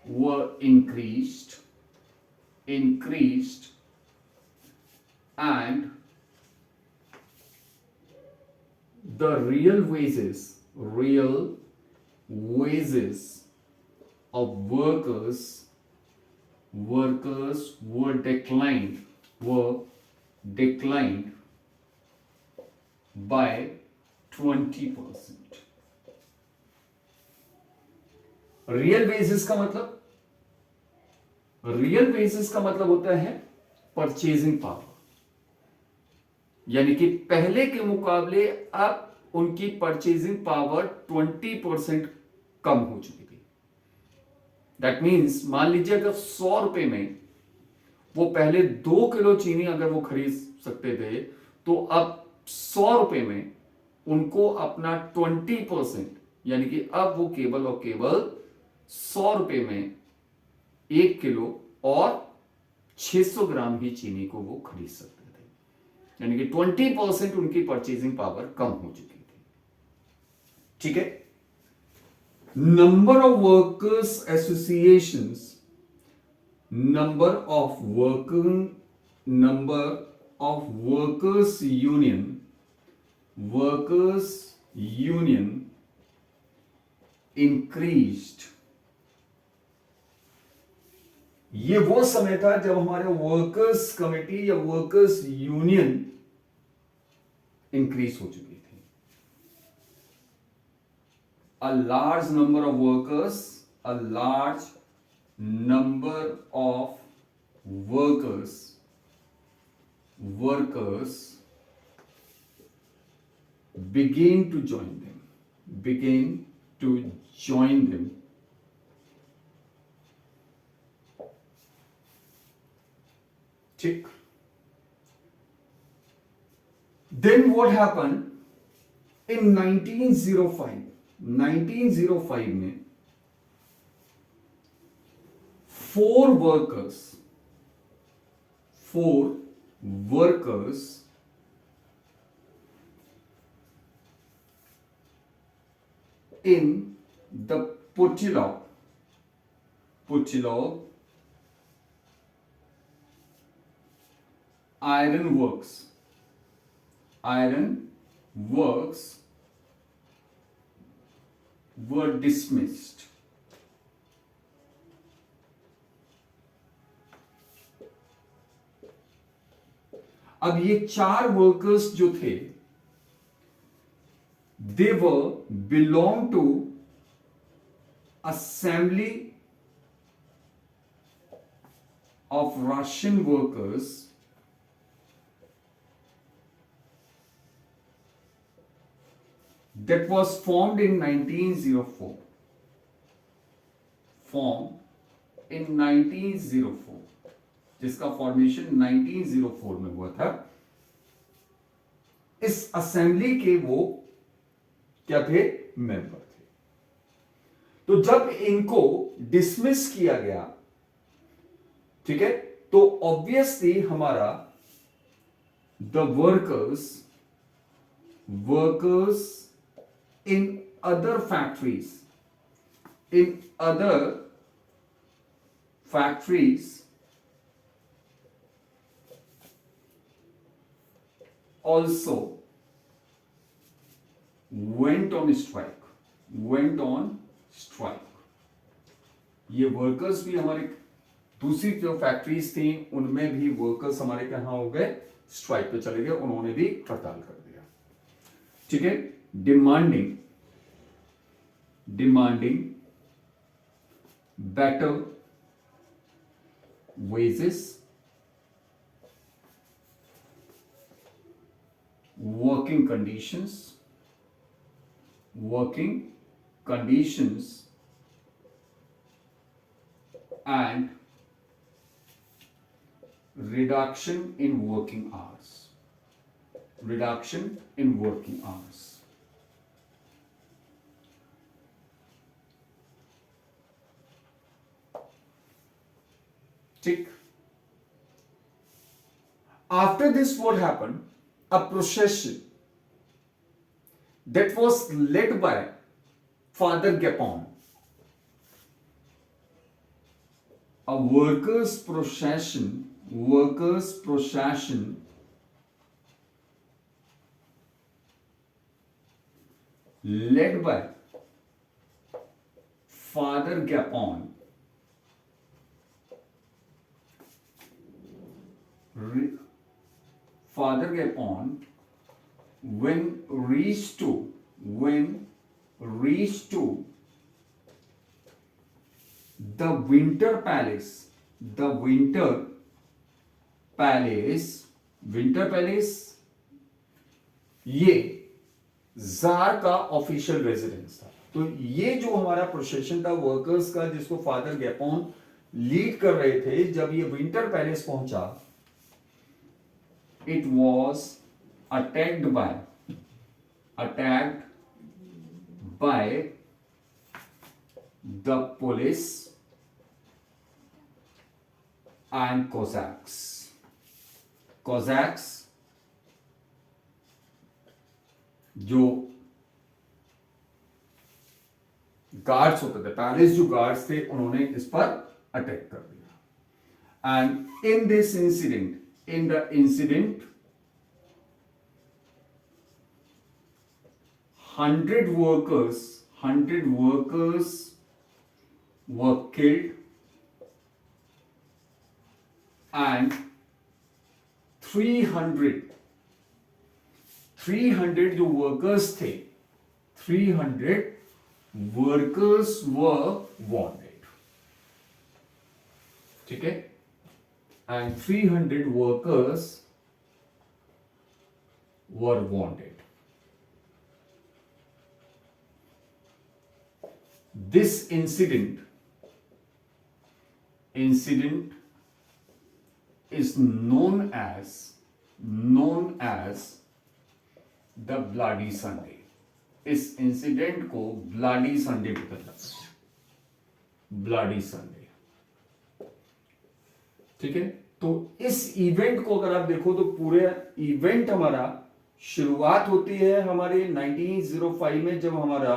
were increased and the real wages of workers were declined by 20%. Real wages का मतलब होता है परचेजिंग पावर, यानी कि पहले के मुकाबले अब उनकी परचेजिंग पावर 20% कम हो चुकी थी. दैट मीन्स मान लीजिए अगर 100 रुपए में वो पहले 2 किलो चीनी अगर वो खरीद सकते थे तो अब 100 रुपए में उनको अपना 20% यानी कि अब वो केवल और केवल 100 रुपए में 1 किलो और 600 ग्राम ही चीनी को वो खरीद सकते थे, यानी कि 20% उनकी परचेजिंग पावर कम हो चुकी थी. ठीक है. Number of workers associations, number of workers union increased. ये वो समय था जब हमारे वर्कर्स कमिटी या वर्कर्स यूनियन इंक्रीज हो चुकी थी. A large number of workers begin to join them ठीक. Then what happened in 1905 में 4 workers in the Putilov iron works were dismissed. अब ये 4 वर्कर्स जो थे they belong to assembly of Russian workers that was formed in 1904. इन 1904, जिसका फॉर्मेशन 1904 में हुआ था, इस असेंबली के वो क्या थे, मेंबर थे। तो जब इनको डिसमिस किया गया, ठीक है, तो ऑब्वियसली हमारा the workers in other factories also went on strike. ये वर्कर्स भी हमारे, दूसरी जो फैक्ट्रीज थी उनमें भी वर्कर्स हमारे कहां हो गए, स्ट्राइक पे चले गए, उन्होंने भी हड़ताल कर दिया। ठीक है, demanding better wages, working conditions and reduction in working hours. Tick. After this, what happened? A procession that was led by Father Gapon. A workers' procession led by Father Gapon when reached to the Winter Palace. ये जार का ऑफिशियल रेजिडेंस था। तो ये जो हमारा प्रोसेशन था वर्कर्स का, जिसको फादर गैपोन लीड कर रहे थे, जब ये विंटर पैलेस पहुंचा, it was attacked by the police and Cossacks जो गार्ड्स होते थे, पैलेस जो गार्ड्स थे, उन्होंने इस पर अटैक कर दिया। And in this incident 100 workers were killed and 300 जो वर्कर्स थे, 300 वर्कर्स were wounded. ठीक है, and 300 workers were wounded. This incident is known as the Bloody Sunday. इस इंसिडेंट को ब्लडी संडे बोला जाता है, ब्लडी संडे। ठीक है, तो इस इवेंट को अगर आप देखो तो पूरे इवेंट हमारा शुरुआत होती है हमारे 1905 में, जब हमारा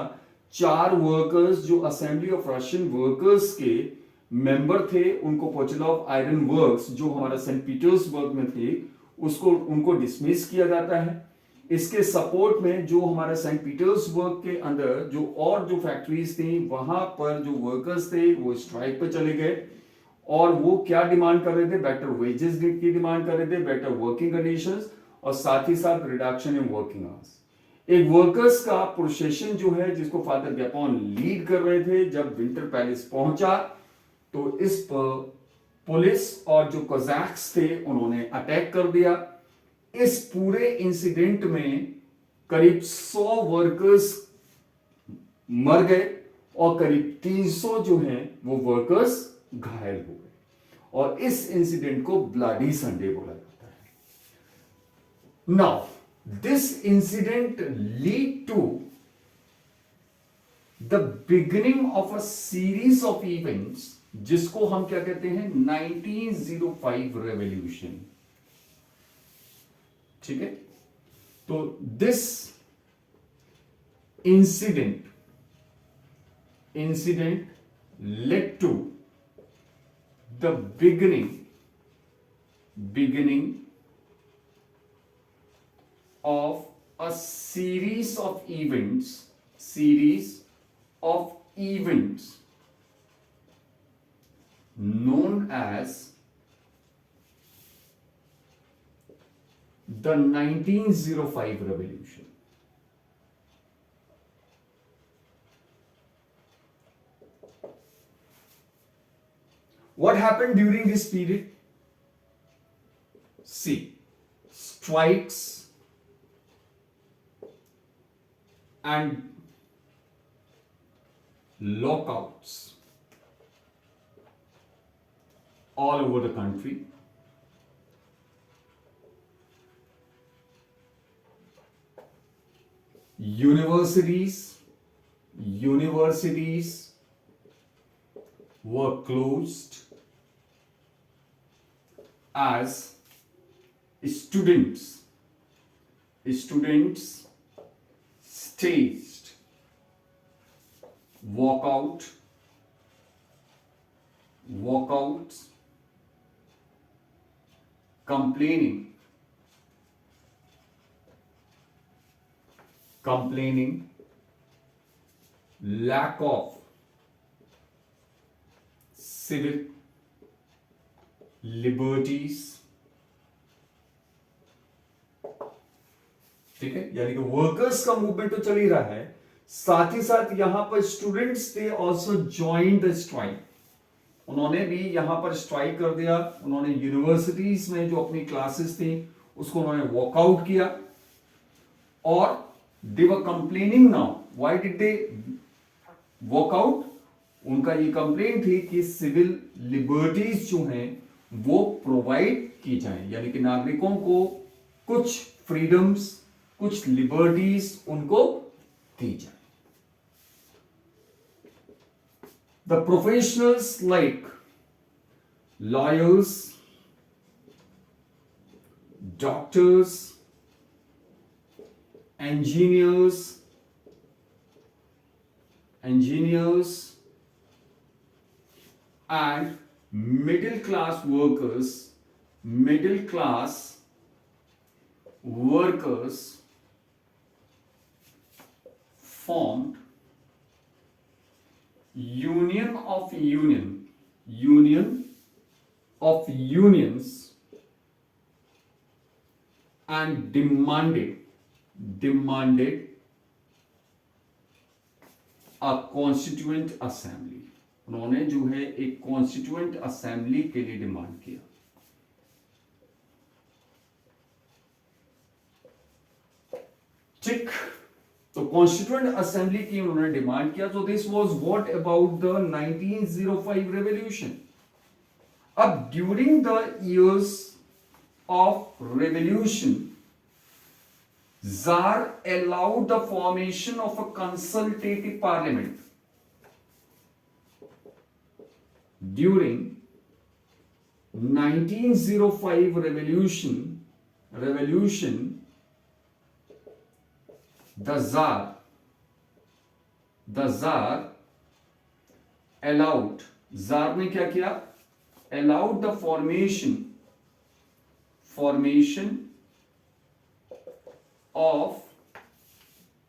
4 वर्कर्स जो असेंबली ऑफ रशियन वर्कर्स के मेंबर थे, उनको पोचेलॉव आयरन वर्क्स जो हमारा सेंट पीटर्सबर्ग में थे, उनको डिसमिस किया जाता है। इसके सपोर्ट में जो हमारा सेंट पीटर्सबर्ग के अंदर जो और जो फैक्ट्रीज थी, वहां पर जो वर्कर्स थे वो स्ट्राइक पे चले गए, और वो क्या डिमांड कर रहे थे, बेटर वेजेस की डिमांड कर रहे थे, बेटर वर्किंग कंडीशंस, और साथ ही साथ रिडक्शन इन वर्किंग आवर्स। एक वर्कर्स का प्रोसेशन जो है, जिसको फादर गैपोन लीड कर रहे थे, जब विंटर पैलेस पहुंचा तो इस पर पुलिस और जो कोज़ैक्स थे उन्होंने अटैक कर दिया। इस पूरे इंसिडेंट में करीब 100 वर्कर्स मर गए और करीब 300 जो हैं वो वर्कर्स घायल हो गए, और इस इंसिडेंट को ब्लडी संडे बोला जाता है। Now this incident lead to the beginning of a series of events, जिसको हम क्या कहते हैं, 1905 रेवोल्यूशन। ठीक है, तो this incident led to the beginning of a series of events known as the 1905 revolution. What happened during this period? See, strikes and lockouts all over the country. Universities were closed as students staged walkouts, complaining, lack of civil liberties। ठीक है, यानी कि वर्कर्स का मूवमेंट तो चल ही रहा है, साथ ही साथ यहां पर students they also join the strike. उन्होंने भी यहां पर स्ट्राइक कर दिया। उन्होंने यूनिवर्सिटीज में जो अपनी क्लासेस थी उसको उन्होंने वॉकआउट किया, और they were complaining. Now why did they walkout? उनका ये कंप्लेंट थी कि सिविल लिबर्टीज जो हैं वो प्रोवाइड की जाए, यानी कि नागरिकों को कुछ फ्रीडम्स, कुछ लिबर्टीज उनको दी जाए। The professionals like lawyers, doctors, engineers and middle class workers formed union of unions and demanded a constituent assembly। उन्होंने जो है एक कॉन्स्टिट्यूएंट असेंबली के लिए डिमांड किया। ठीक, तो कॉन्स्टिट्यूएंट असेंबली की उन्होंने डिमांड किया। तो this was what about the 1905 revolution. अब during the years of revolution, Tsar allowed the formation of a consultative parliament. During 1905 revolution, the Tsar allowed, Tsar ने क्या किया? Allowed the formation of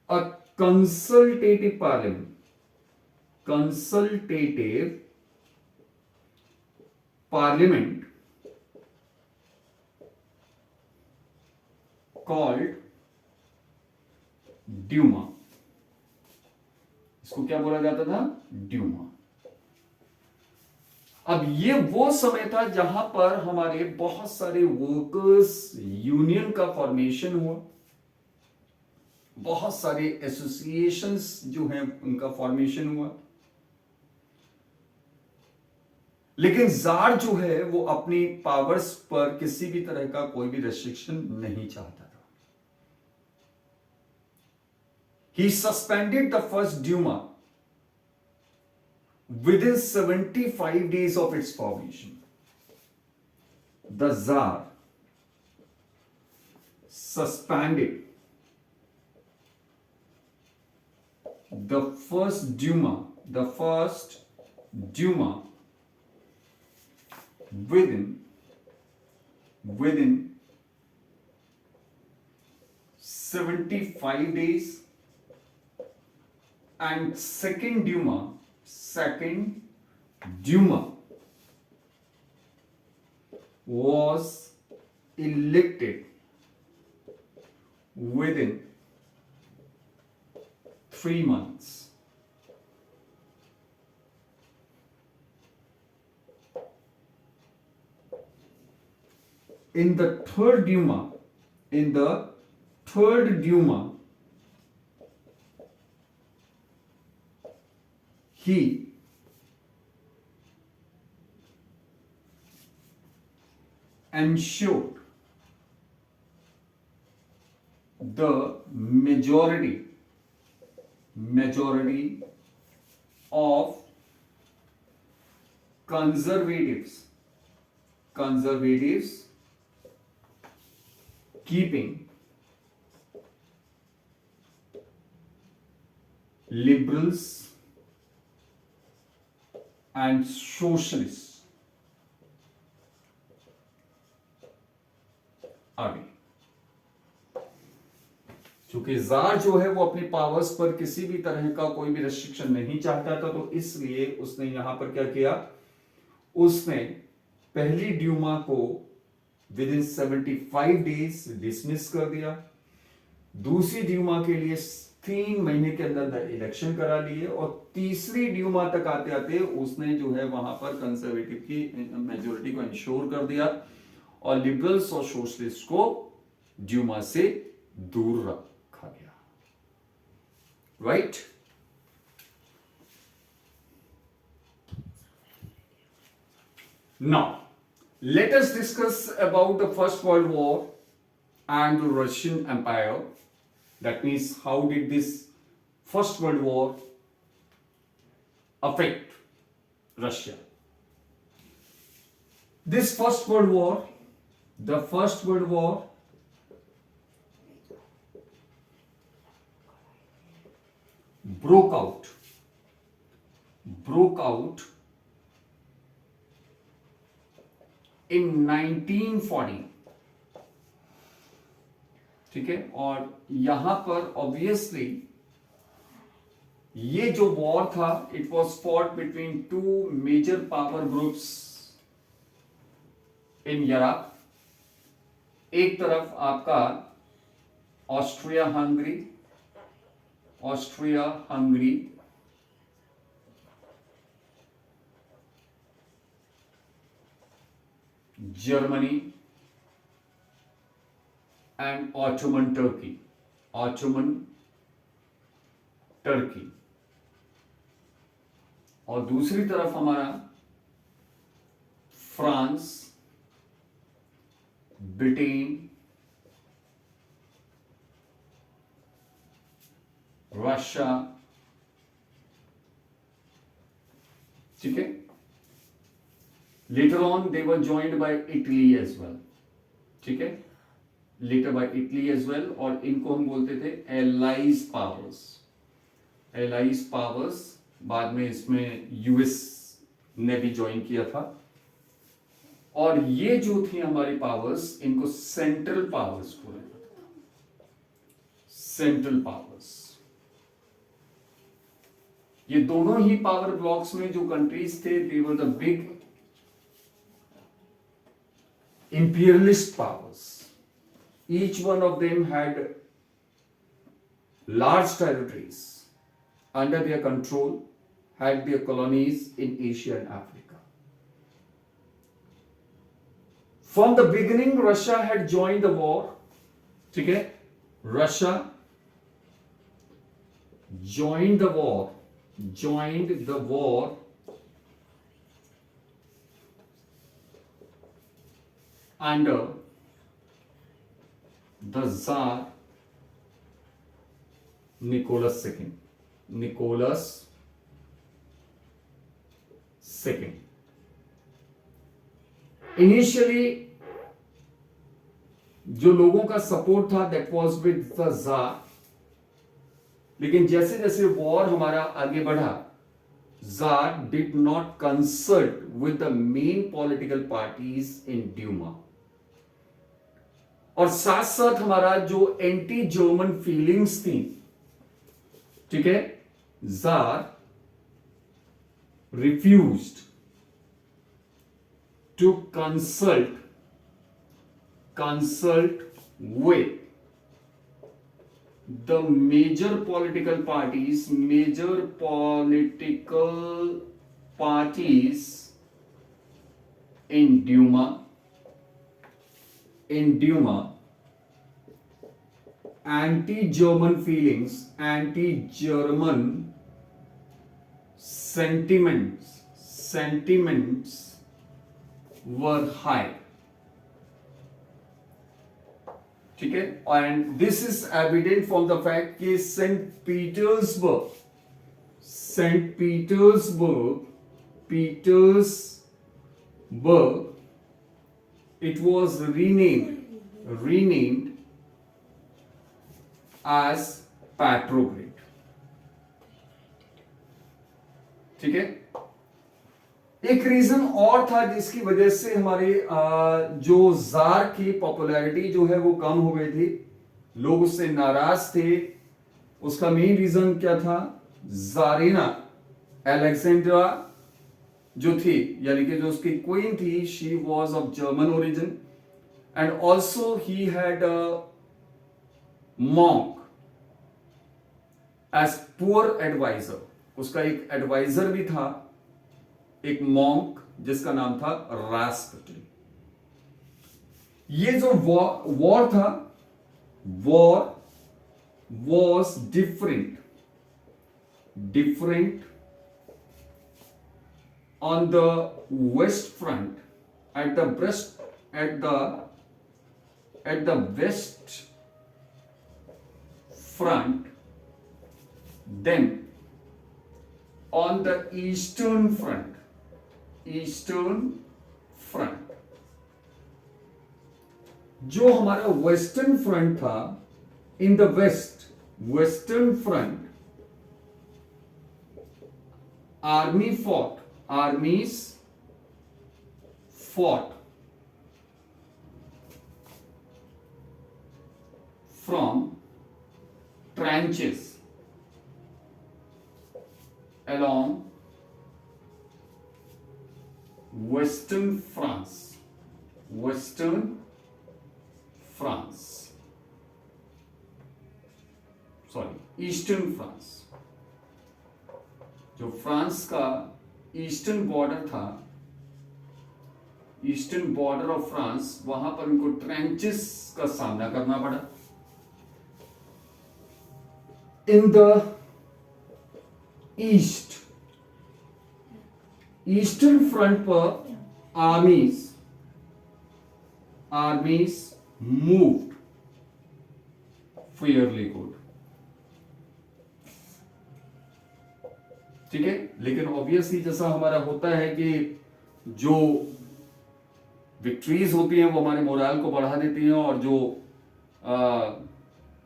a consultative parliament called Duma. इसको क्या बोला जाता था? ड्यूमा। अब ये वो समय था जहां पर हमारे बहुत सारे वर्कर्स यूनियन का फॉर्मेशन हुआ, बहुत सारे एसोसिएशंस जो हैं उनका फॉर्मेशन हुआ। लेकिन जार जो है वो अपनी पावर्स पर किसी भी तरह का कोई भी रेस्ट्रिक्शन नहीं चाहता था. He suspended the first Duma within 75 days of its formation. The Tsar suspended the first Duma within 75 days, and second Duma was elected within 3 months. In the third Duma, he ensured the majority of conservatives keeping liberals and socialists आगे. चूंकि जार जो है वो अपनी पावर्स पर किसी भी तरह का कोई भी रेस्ट्रिक्शन नहीं चाहता था, तो इसलिए उसने यहां पर क्या किया, उसने पहली ड्यूमा को विद इन 75 डेज डिसमिस कर दिया. दूसरी ड्यूमा के लिए 3 महीने के अंदर इलेक्शन करा लिए, और तीसरी ड्यूमा तक आते आते उसने जो है वहां पर कंजर्वेटिव की मेजोरिटी को इंश्योर कर दिया, और लिबरल्स और सोशलिस्ट को ड्यूमा से दूर रखा गया. Right. Now let us discuss about the First World War and the Russian Empire. That means, how did this First World War affect Russia? This First World War, the First World War broke out in 1940. ठीक है. और यहां पर ऑब्वियसली ये जो वॉर था, it was fought between 2 major power groups in Europe. एक तरफ आपका Austria Hungary, Germany, and Ottoman Turkey. और दूसरी तरफ हमारा फ्रांस, ब्रिटेन, रशिया. ठीक है. Later on, they were joined by Italy as well. ठीक है. Later by Italy as well, और इनको हम बोलते थे Allies powers. बाद में इसमें यूएस ने भी ज्वाइन किया था. और ये जो थी हमारी पावर्स, इनको सेंट्रल पावर्स बोला जाता था. Central powers. ये दोनों ही पावर ब्लॉक्स में जो कंट्रीज थे, they were the big imperialist powers. Each one of them had large territories under their control, had their colonies in Asia and Africa. From the beginning, Russia had joined the war. ठीक है. Russia joined the war under the Tsar Nicholas II. Nicholas II. Initially, जो लोगों का सपोर्ट था that was with the tsar, लेकिन जैसे जैसे वॉर हमारा आगे बढ़ा, tsar did not consult with the main political parties in Duma, और साथ साथ हमारा जो एंटी जर्मन फीलिंग्स थी, ठीक है, tsar refused to consult with the major political parties in Duma. Anti-German feelings, anti-German sentiments were high. ठीक है, and this is evident from the fact कि Petersburg, it was renamed as Petrograd. ठीक है, एक रीजन और था जिसकी वजह से हमारे जो जार की पॉपुलैरिटी जो है वो कम हो गई थी, लोग उससे नाराज थे। उसका मेन रीजन क्या था? जारिना अलेक्जेंड्रा जो थी, यानी कि जो उसकी क्वीन थी, she was of German origin and also he had a monk as poor adviser. उसका एक एडवाइजर भी था, एक मॉन्क जिसका नाम था रास्पटली। ये जो वॉर था, war was different on the west front, at the west front, then on the eastern front, जो हमारा वेस्टर्न फ्रंट था, in the western front, armies fought from trenches along western France, eastern France। जो फ्रांस का ईस्टर्न बॉर्डर था, ईस्टर्न बॉर्डर ऑफ फ्रांस, वहां पर उनको ट्रेंचेस का सामना करना पड़ा। इन द ईस्टर्न फ्रंट पर आर्मीज मूव्ड फेयरली गुड। ठीक है, लेकिन ऑब्वियसली जैसा हमारा होता है कि जो विक्ट्रीज होती हैं वो हमारे मोरल को बढ़ा देती हैं, और जो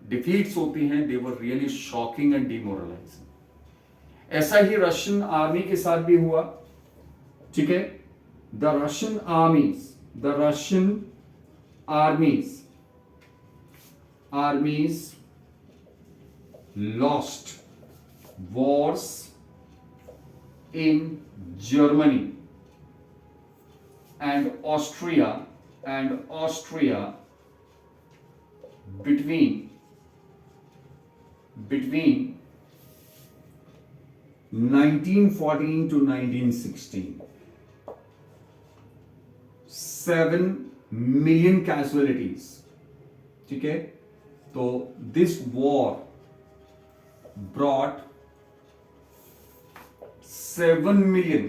डिफीट्स होती हैं they were really shocking and demoralising. ऐसा ही रशियन आर्मी के साथ भी हुआ। ठीक है, the Russian आर्मीज lost Wars in Germany and Austria between 1914 to 1916. 7 million casualties। ठीक है, तो this war brought 7 million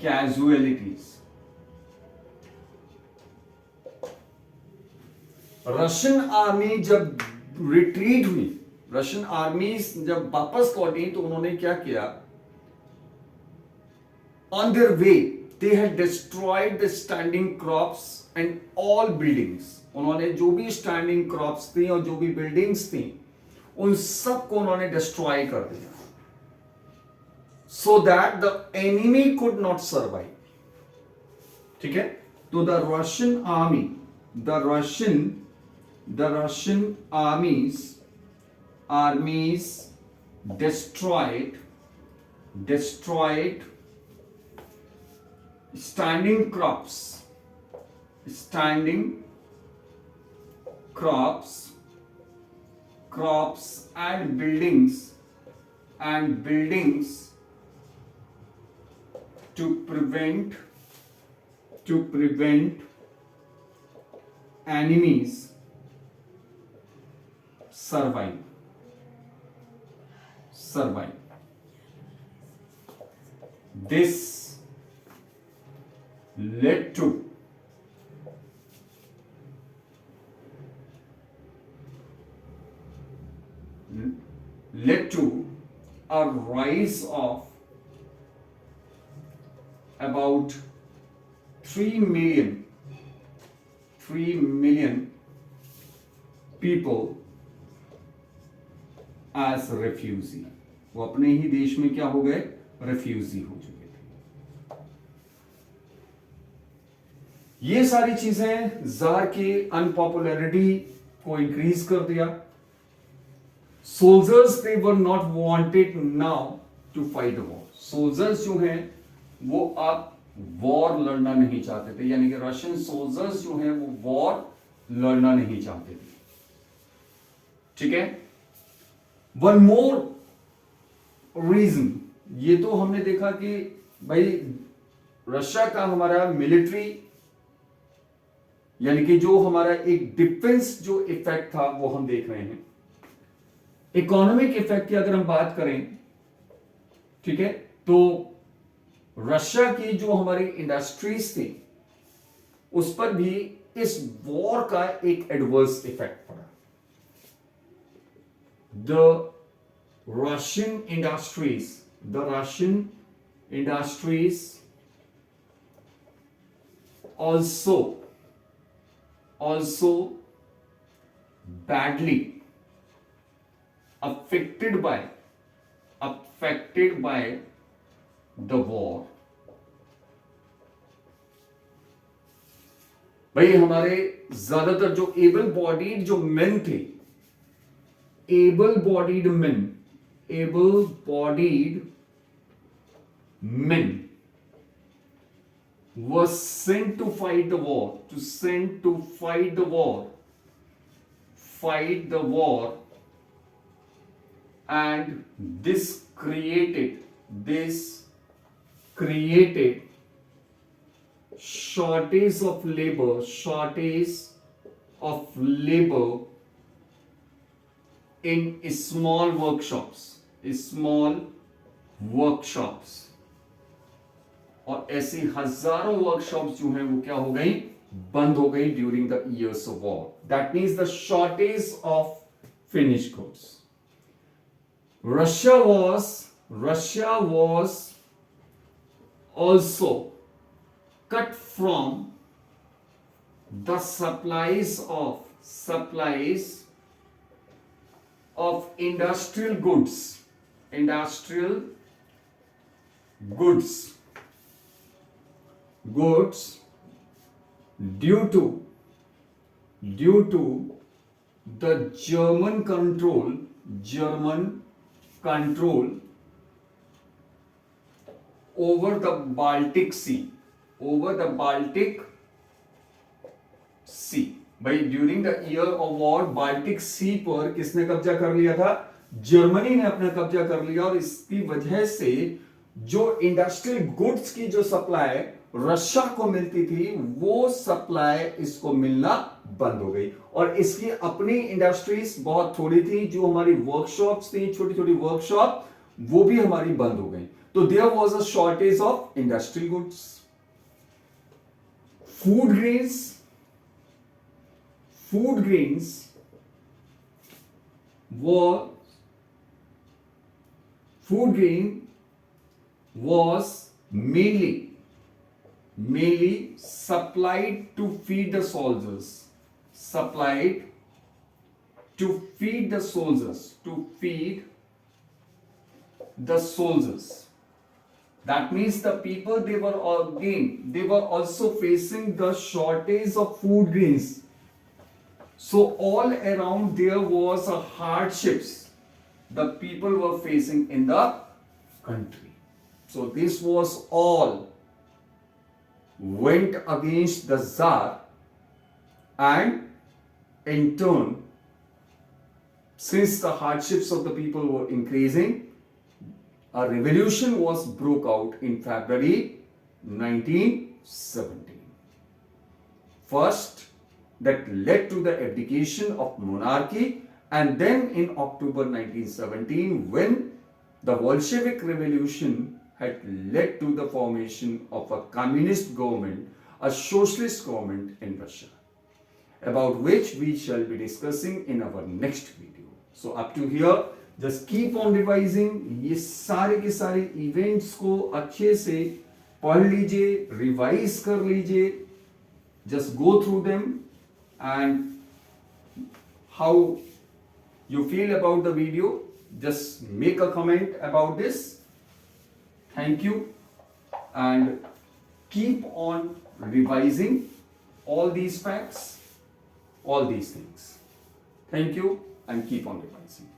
casualties Russian army जब रिट्रीट हुई, रशियन आर्मी जब वापस लौटी, तो उन्होंने क्या किया, on their way they had destroyed the standing crops and all buildings. उन्होंने जो भी स्टैंडिंग क्रॉप्स थी और जो भी बिल्डिंग्स थी, उन सबको उन्होंने डिस्ट्रॉय कर दिया, so that the enemy could not survive. ठीक है, तो the Russian army, the Russian armies destroyed standing crops and buildings to prevent enemies survive. This led to a rise of about 3 million people as refugee। वो अपने ही देश में क्या हो गए, रेफ्यूजी हो चुके थे। ये सारी चीजें जार की अनपॉपुलैरिटी को इंक्रीज कर दिया। Soldiers they were not wanted now to fight war. Soldiers जो हैं वो अब वॉर लड़ना नहीं चाहते थे, यानी कि रशियन सोल्जर्स जो हैं वो वॉर लड़ना नहीं चाहते थे। ठीक है, वन मोर रीजन, ये तो हमने देखा कि भाई रशिया का हमारा मिलिट्री, यानी कि जो हमारा एक डिफेंस जो इफेक्ट था वो हम देख रहे हैं। इकोनॉमिक इफेक्ट की अगर हम बात करें, ठीक है, तो रशिया की जो हमारी इंडस्ट्रीज थी उस पर भी इस वॉर का एक एडवर्स इफेक्ट पड़ा। The Russian industries also badly affected by the war। भाई हमारे ज्यादातर जो एबल बॉडीड जो मेन थे, able-bodied men were sent to fight the war, and this created shortage of labor in small workshops, और ऐसी हजारों वर्कशॉप्स जो हैं वो क्या हो गई, बंद हो गई during the years of war. That means the shortage of finish goods. Russia was also cut from the supplies of industrial goods due to the German control over the Baltic Sea। भाई during the year of war Baltic Sea पर किसने कब्जा कर लिया था, जर्मनी ने अपना कब्जा कर लिया, और इसकी वजह से जो इंडस्ट्रियल गुड्स की जो सप्लाई रशिया को मिलती थी वो सप्लाई इसको मिलना बंद हो गई, और इसकी अपनी इंडस्ट्रीज बहुत थोड़ी थी। जो हमारी वर्कशॉप्स थी, छोटी छोटी वर्कशॉप, वो भी हमारी बंद हो गई। तो there was a shortage of industrial goods, food food grains was food grain was mainly supplied to feed the soldiers, supplied to feed the soldiers, to feed the soldiers. That means the people, they were also facing the shortage of food grains. So all around there was a hardships the people were facing in the country. So this was all went against the Tsar, and in turn, since the hardships of the people were increasing, a revolution was broke out in February 1917. First, that led to the abdication of monarchy, and then in October 1917, when the Bolshevik Revolution had led to the formation of a communist government, a socialist government in Russia, about which we shall be discussing in our next video. So up to here, just keep on revising. ये सारे के सारे events को अच्छे से पढ़ लीजिए, revise कर लीजिए. Just go through them, and how you feel about the video, just make a comment about this. Thank you, and keep on revising all these facts, all these things. Thank you, and keep on revising.